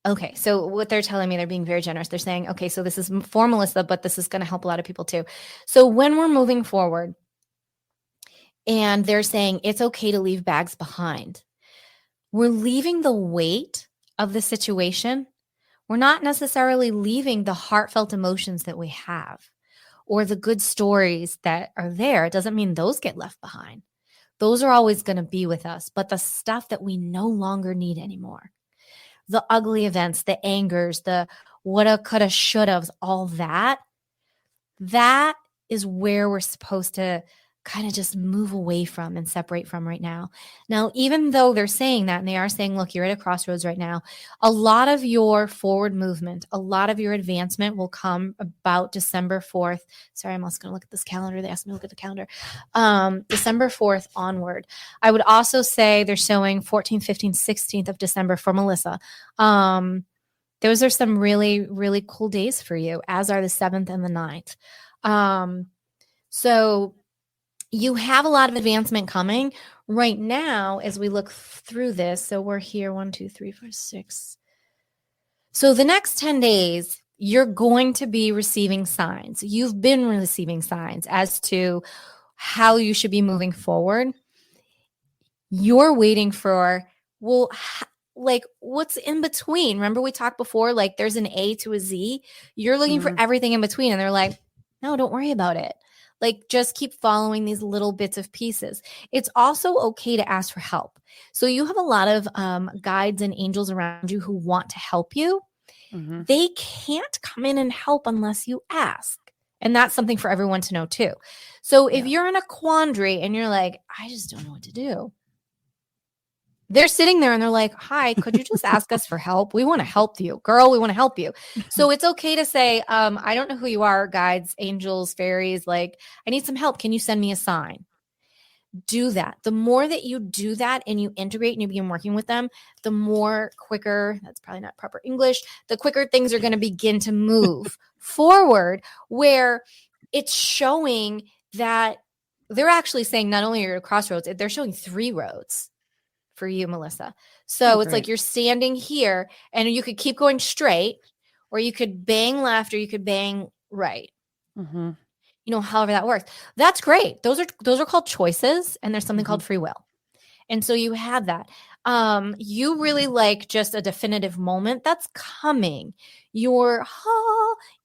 A: okay, so what they're telling me, they're being very generous. They're saying, okay, so this is for Melissa, but this is going to help a lot of people too. So when we're moving forward and they're saying it's okay to leave bags behind, we're leaving the weight of the situation. We're not necessarily leaving the heartfelt emotions that we have or the good stories that are there. It doesn't mean those get left behind. Those are always going to be with us, but the stuff that we no longer need anymore, the ugly events, the angers, the woulda, coulda, shoulda, all that is where we're supposed to kind of just move away from and separate from right now. Now, even though they're saying that, and they are saying, look, you're at a crossroads right now, a lot of your forward movement, a lot of your advancement will come about December 4th. Sorry, I'm also going to look at this calendar. They asked me to look at the calendar. December 4th onward. I would also say they're showing 14th, 15th, 16th of December for Melissa. Those are some really, really cool days for you, as are the 7th and the 9th. So you have a lot of advancement coming right now as we look through this. So we're here, 1, 2, 3, 4, 6. So the next 10 days, you're going to be receiving signs. You've been receiving signs as to how you should be moving forward. You're waiting for, well, like what's in between? Remember we talked before, like there's an A to a Z. You're looking for everything in between. And they're like, no, don't worry about it. Like, just keep following these little bits of pieces. It's also okay to ask for help. So you have a lot of guides and angels around you who want to help you. They can't come in and help unless you ask. And that's something for everyone to know too. So if you're in a quandary and you're like, I just don't know what to do, they're sitting there and they're like, hi, could you just ask us for help? We want to help you, girl. We want to help you. So it's okay to say, I don't know who you are, guides, angels, fairies. Like, I need some help. Can you send me a sign? Do that. The more that you do that and you integrate and you begin working with them, the more quicker, that's probably not proper English, the quicker things are going to begin to move forward, where it's showing that they're actually saying not only are you at a crossroads, they're showing 3 roads for you, Melissa. So it's like you're standing here and you could keep going straight, or you could bang left, or you could bang right.
B: Mm-hmm.
A: You know, however that works. That's great. Those are called choices, and there's something called free will. And so you have that. You really like just a definitive moment that's coming. Your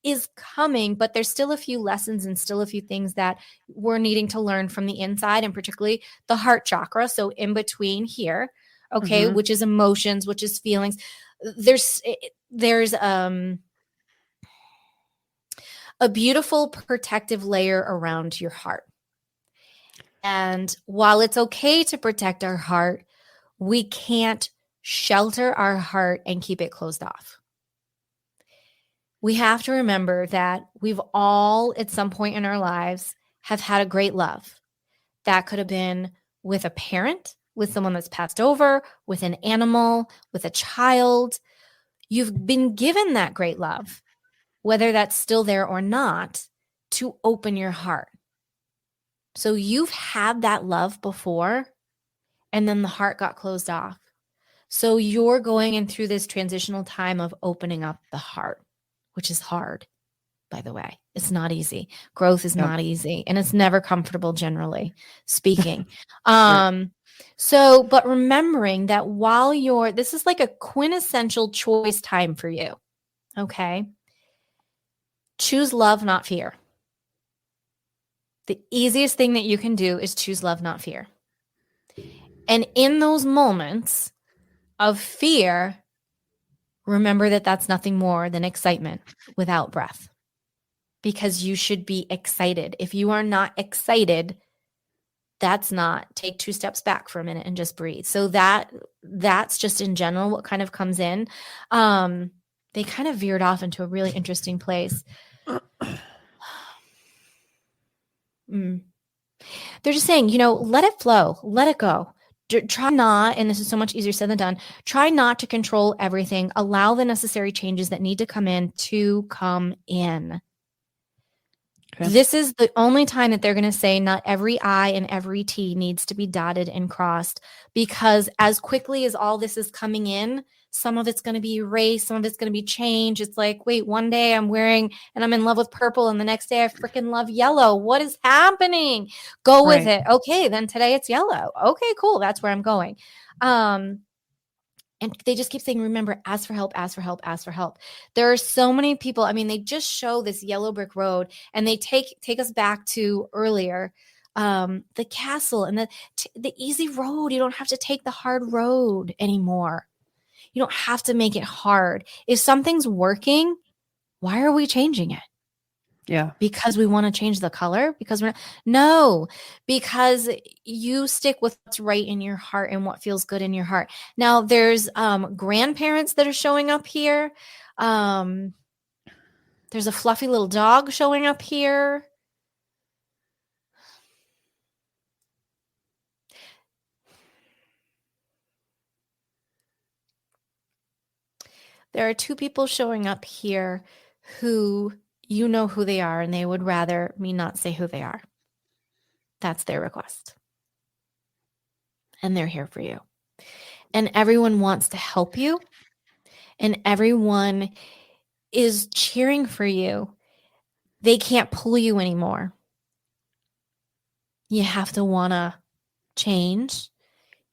A: is coming, but there's still a few lessons and still a few things that we're needing to learn from the inside, and particularly the heart chakra. So in between here, okay, which is emotions, which is feelings. There's a beautiful protective layer around your heart. And while it's okay to protect our heart, we can't shelter our heart and keep it closed off. We have to remember that we've all, at some point in our lives, have had a great love. That could have been with a parent, with someone that's passed over, with an animal, with a child. You've been given that great love, whether that's still there or not, to open your heart. So you've had that love before, and then the heart got closed off. So you're going in through this transitional time of opening up the heart, which is hard, by the way. It's not easy. Growth is not easy, and it's never comfortable, generally speaking. So, but remembering that while this is like a quintessential choice time for you, okay? Choose love, not fear. The easiest thing that you can do is choose love, not fear. And in those moments of fear, remember that that's nothing more than excitement without breath, because you should be excited. If you are not excited, take 2 steps back for a minute and just breathe. So that's just in general what kind of comes in. They kind of veered off into a really interesting place. They're just saying, let it flow, let it go. Try not, and this is so much easier said than done, try not to control everything. Allow the necessary changes that need to come in to come in. Okay. This is the only time that they're going to say not every I and every T needs to be dotted and crossed, because as quickly as all this is coming in, some of it's going to be erased, some of it's going to be changed. It's like, wait, one day I'm wearing and I'm in love with purple, and the next day I freaking love yellow. What is happening? Go with it. Okay, then today it's yellow. Okay, cool. That's where I'm going. And they just keep saying, remember, ask for help, ask for help, ask for help. There are so many people. I mean, they just show this yellow brick road, and they take us back to earlier, the castle and the easy road. You don't have to take the hard road anymore. You don't have to make it hard. If something's working, why are we changing it? Yeah. Because we want to change the color? Because because you stick with what's right in your heart and what feels good in your heart. Now, there's grandparents that are showing up here. There's a fluffy little dog showing up here. There are 2 people showing up here who you know who they are, and they would rather me not say who they are. That's their request. And they're here for you. And everyone wants to help you. And everyone is cheering for you. They can't pull you anymore. You have to want to change.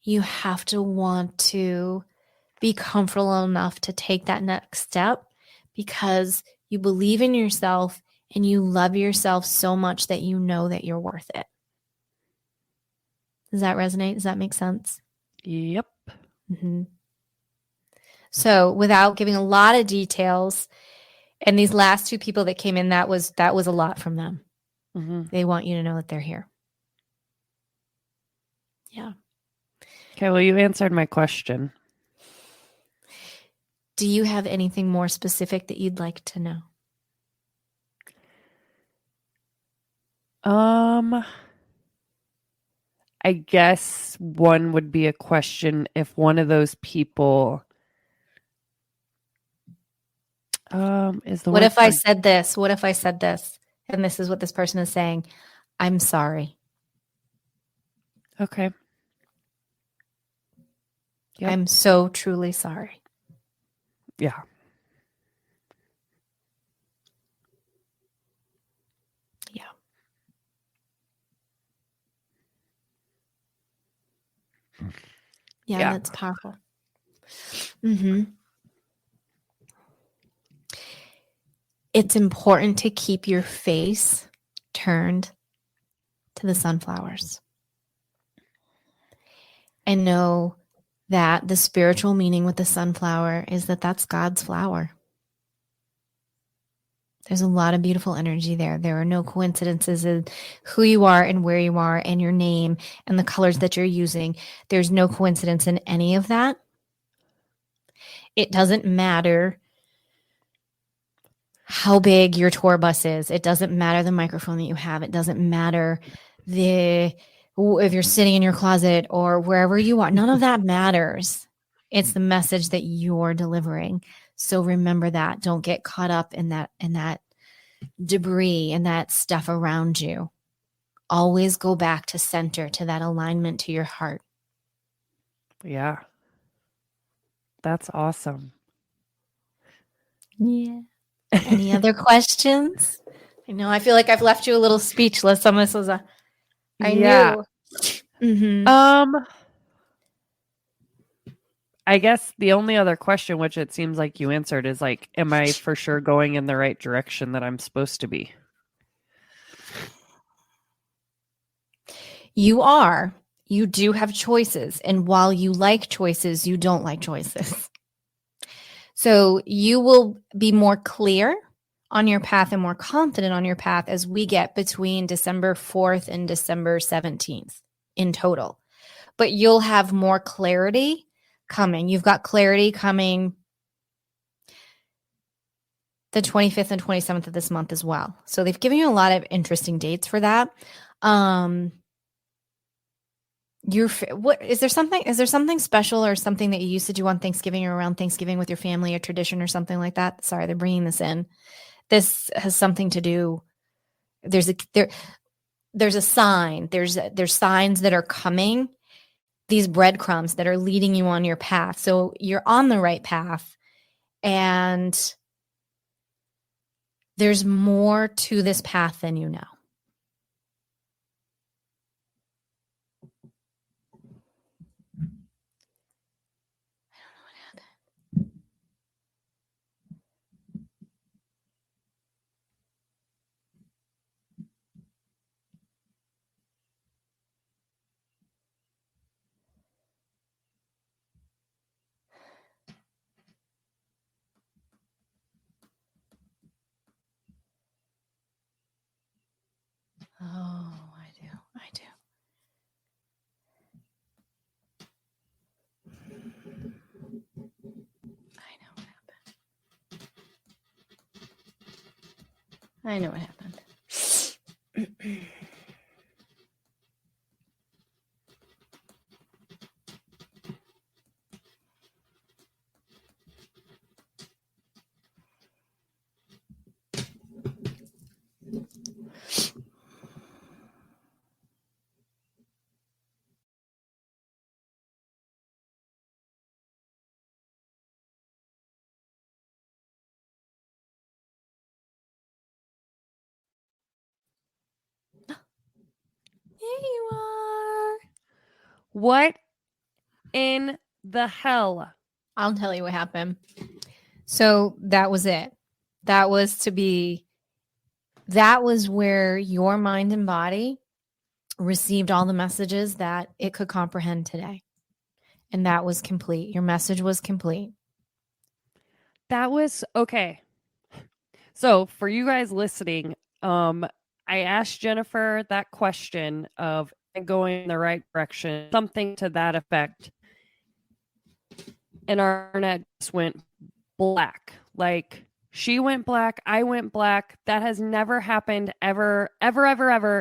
A: You have to want to be comfortable enough to take that next step, because you believe in yourself and you love yourself so much that you know that you're worth it. Does that resonate? Does that make sense?
B: Yep.
A: Mm-hmm. So without giving a lot of details, and these last 2 people that came in, that was a lot from them. Mm-hmm. They want you to know that they're here. Yeah.
B: Okay, well, you answered my question.
A: Do you have anything more specific that you'd like to know?
B: I guess one would be a question if one of those people is the
A: What if I said this? What if I said this? And this is what this person is saying. I'm sorry.
B: Okay. Yep.
A: I'm so truly sorry.
B: Yeah.
A: Yeah. Yeah, that's powerful. It's important to keep your face turned to the sunflowers. And know that the spiritual meaning with the sunflower is that that's God's flower. There's a lot of beautiful energy there. There are no coincidences in who you are and where you are and your name and the colors that you're using. There's no coincidence in any of that. It doesn't matter how big your tour bus is. It doesn't matter the microphone that you have. It doesn't matter if you're sitting in your closet or wherever you are. None of that matters. It's the message that you're delivering. So remember that. Don't get caught up in that debris and that stuff around you. Always go back to center, to that alignment to your heart.
B: Yeah. That's awesome.
A: Yeah. Any other questions? I know I feel like I've left you a little speechless. Some of this was
B: Yeah.
A: knew.
B: I guess the only other question, which it seems like you answered, is like, am I for sure going in the right direction that I'm supposed to be?
A: You are. You do have choices. And while you like choices, you don't like choices. So you will be more clear on your path and more confident on your path as we get between December 4th and December 17th in total. But you'll have more clarity coming. You've got clarity coming the 25th and 27th of this month as well. So they've given you a lot of interesting dates for that. What is there something special or something that you used to do on Thanksgiving or around Thanksgiving with your family, a tradition or something like that? Sorry, they're bringing this in. This has something to do. There's a sign. There's signs that are coming. These breadcrumbs that are leading you on your path. So you're on the right path, and there's more to this path than you know. Oh, I do. I know what happened. There you are.
B: What in the hell?
A: I'll tell you what happened. So that was it. That was where your mind and body received all the messages that it could comprehend today. And that was complete. Your message was complete.
B: That was okay. So for you guys listening, I asked Jennifer that question of going in the right direction, something to that effect. And our internet just went black. Like she went black, I went black. That has never happened ever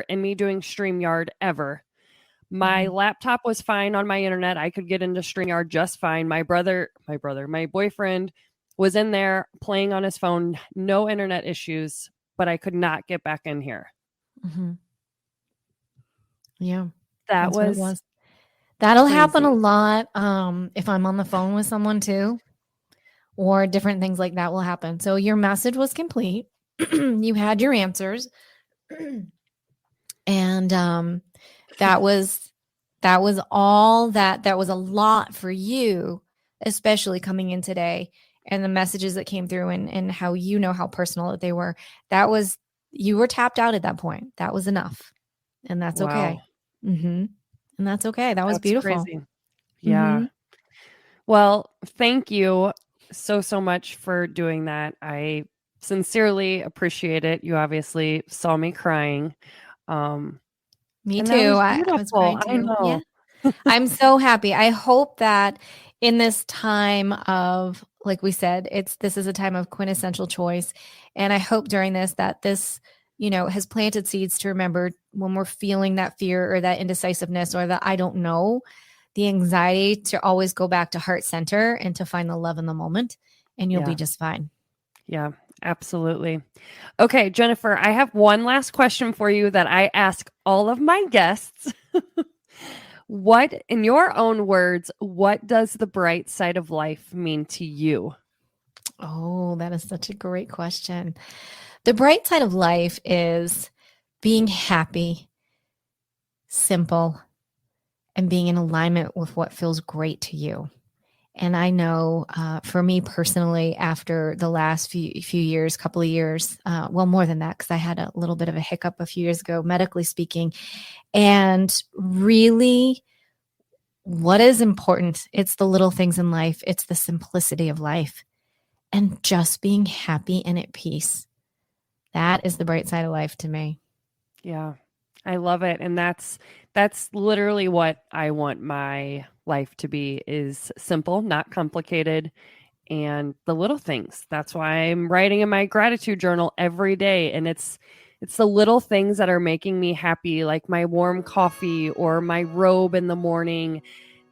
B: in me doing StreamYard ever. My laptop was fine on my internet. I could get into StreamYard just fine. My boyfriend was in there playing on his phone. No internet issues. but I could not get back in here.
A: Mm-hmm. Yeah.
B: That
A: That's what it
B: was
A: was. That'll
B: crazy.
A: happen a lot if I'm on the phone with someone too, or different things like that will happen. So your message was complete. You had your answers. And that was all that was a lot for you, especially coming in today, and the messages that came through, and how how personal that they were. That was, you were tapped out at that point. That was enough. And that's okay.
B: Wow.
A: Mm-hmm. And that's okay. That was
B: That's
A: beautiful.
B: crazy. Yeah.
A: Mm-hmm.
B: Well, thank you so much for doing that. I sincerely appreciate it. You obviously saw me crying.
A: Me
B: And
A: too.
B: that was
A: I was
B: beautiful.
A: crying
B: I
A: too. Yeah.
B: know.
A: I'm so happy. I hope that in this time of, like we said, this is a time of quintessential choice. And I hope during this, has planted seeds to remember when we're feeling that fear or that indecisiveness or the I don't know, the anxiety, to always go back to heart center and to find the love in the moment, and you'll be just fine.
B: Yeah, absolutely. Okay, Jennifer, I have one last question for you that I ask all of my guests. What, in your own words, what does the bright side of life mean to you?
A: Oh, that is such a great question. The bright side of life is being happy, simple, and being in alignment with what feels great to you. And I know for me personally, after the last few years, couple of years, well, more than that, because I had a little bit of a hiccup a few years ago, medically speaking, and really what is important, it's the little things in life. It's the simplicity of life and just being happy and at peace. That is the bright side of life to me.
B: Yeah, I love it. And that's literally what I want my life to be, is simple, not complicated, and the little things. That's why I'm writing in my gratitude journal every day. And it's the little things that are making me happy, like my warm coffee or my robe in the morning.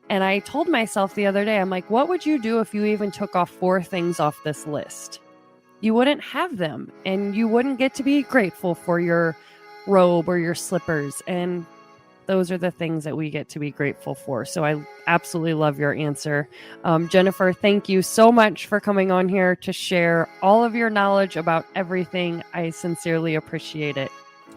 B: And I told myself the other day, I'm like, what would you do if you even took off 4 things off this list? You wouldn't have them, and you wouldn't get to be grateful for your robe or your slippers. And those are the things that we get to be grateful for. So I absolutely love your answer. Jennifer, thank you so much for coming on here to share all of your knowledge about everything. I sincerely appreciate it.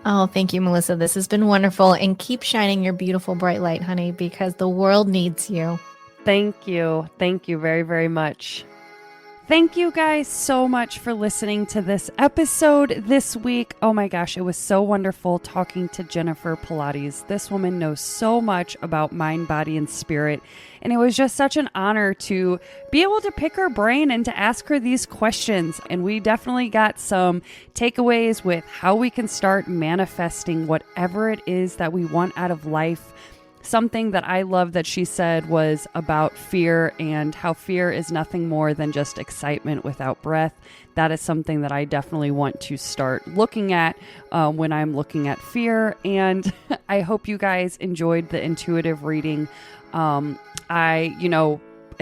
A: Oh, thank you, Melissa. This has been wonderful. And keep shining your beautiful bright light, honey, because the world needs you.
B: Thank you. Thank you very, very much. Thank you guys so much for listening to this episode this week. Oh my gosh, it was so wonderful talking to Jennifer Pilates. This woman knows so much about mind, body, and spirit. And it was just such an honor to be able to pick her brain and to ask her these questions. And we definitely got some takeaways with how we can start manifesting whatever it is that we want out of life. Something that I love that she said was about fear, and how fear is nothing more than just excitement without breath. That is something that I definitely want to start looking at when I'm looking at fear. And I hope you guys enjoyed the intuitive reading. I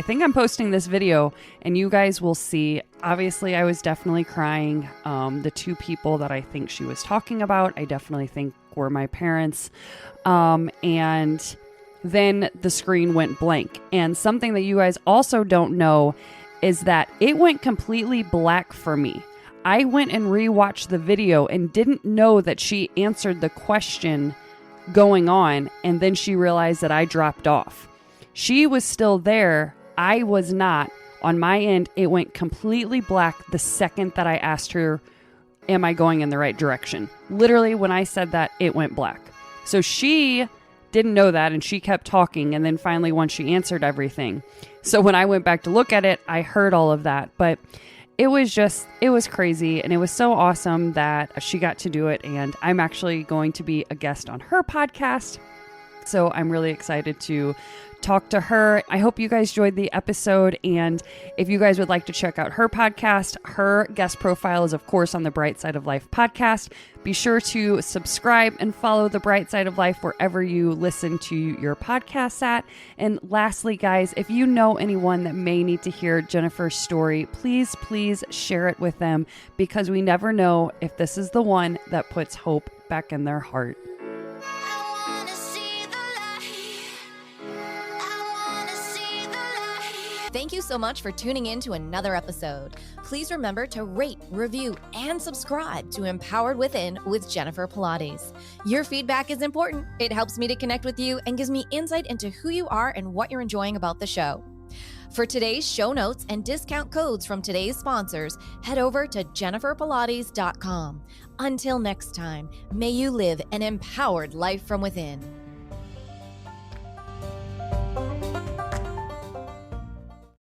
B: think I'm posting this video and you guys will see. Obviously, I was definitely crying. The 2 people that I think she was talking about, I definitely think were my parents. And then the screen went blank. And something that you guys also don't know is that it went completely black for me. I went and rewatched the video and didn't know that she answered the question going on. And then she realized that I dropped off. She was still there. I was not. On my end, it went completely black the second that I asked her, am I going in the right direction? Literally, when I said that, it went black. So she didn't know that, and she kept talking, and then finally once she answered everything. So when I went back to look at it, I heard all of that. But it was crazy, and it was so awesome that she got to do it, and I'm actually going to be a guest on her podcast. So I'm really excited to talk to her. I hope you guys enjoyed the episode. And if you guys would like to check out her podcast, her guest profile is, of course, on the Bright Side of Life podcast. Be sure to subscribe and follow the Bright Side of Life wherever you listen to your podcasts at. And lastly, guys, if you know anyone that may need to hear Jennifer's story, please share it with them, because we never know if this is the one that puts hope back in their heart.
A: Thank you so much for tuning in to another episode. Please remember to rate, review, and subscribe to Empowered Within with Jennifer Pilates. Your feedback is important. It helps me to connect with you and gives me insight into who you are and what you're enjoying about the show. For today's show notes and discount codes from today's sponsors, head over to jenniferpilates.com. Until next time, may you live an empowered life from within.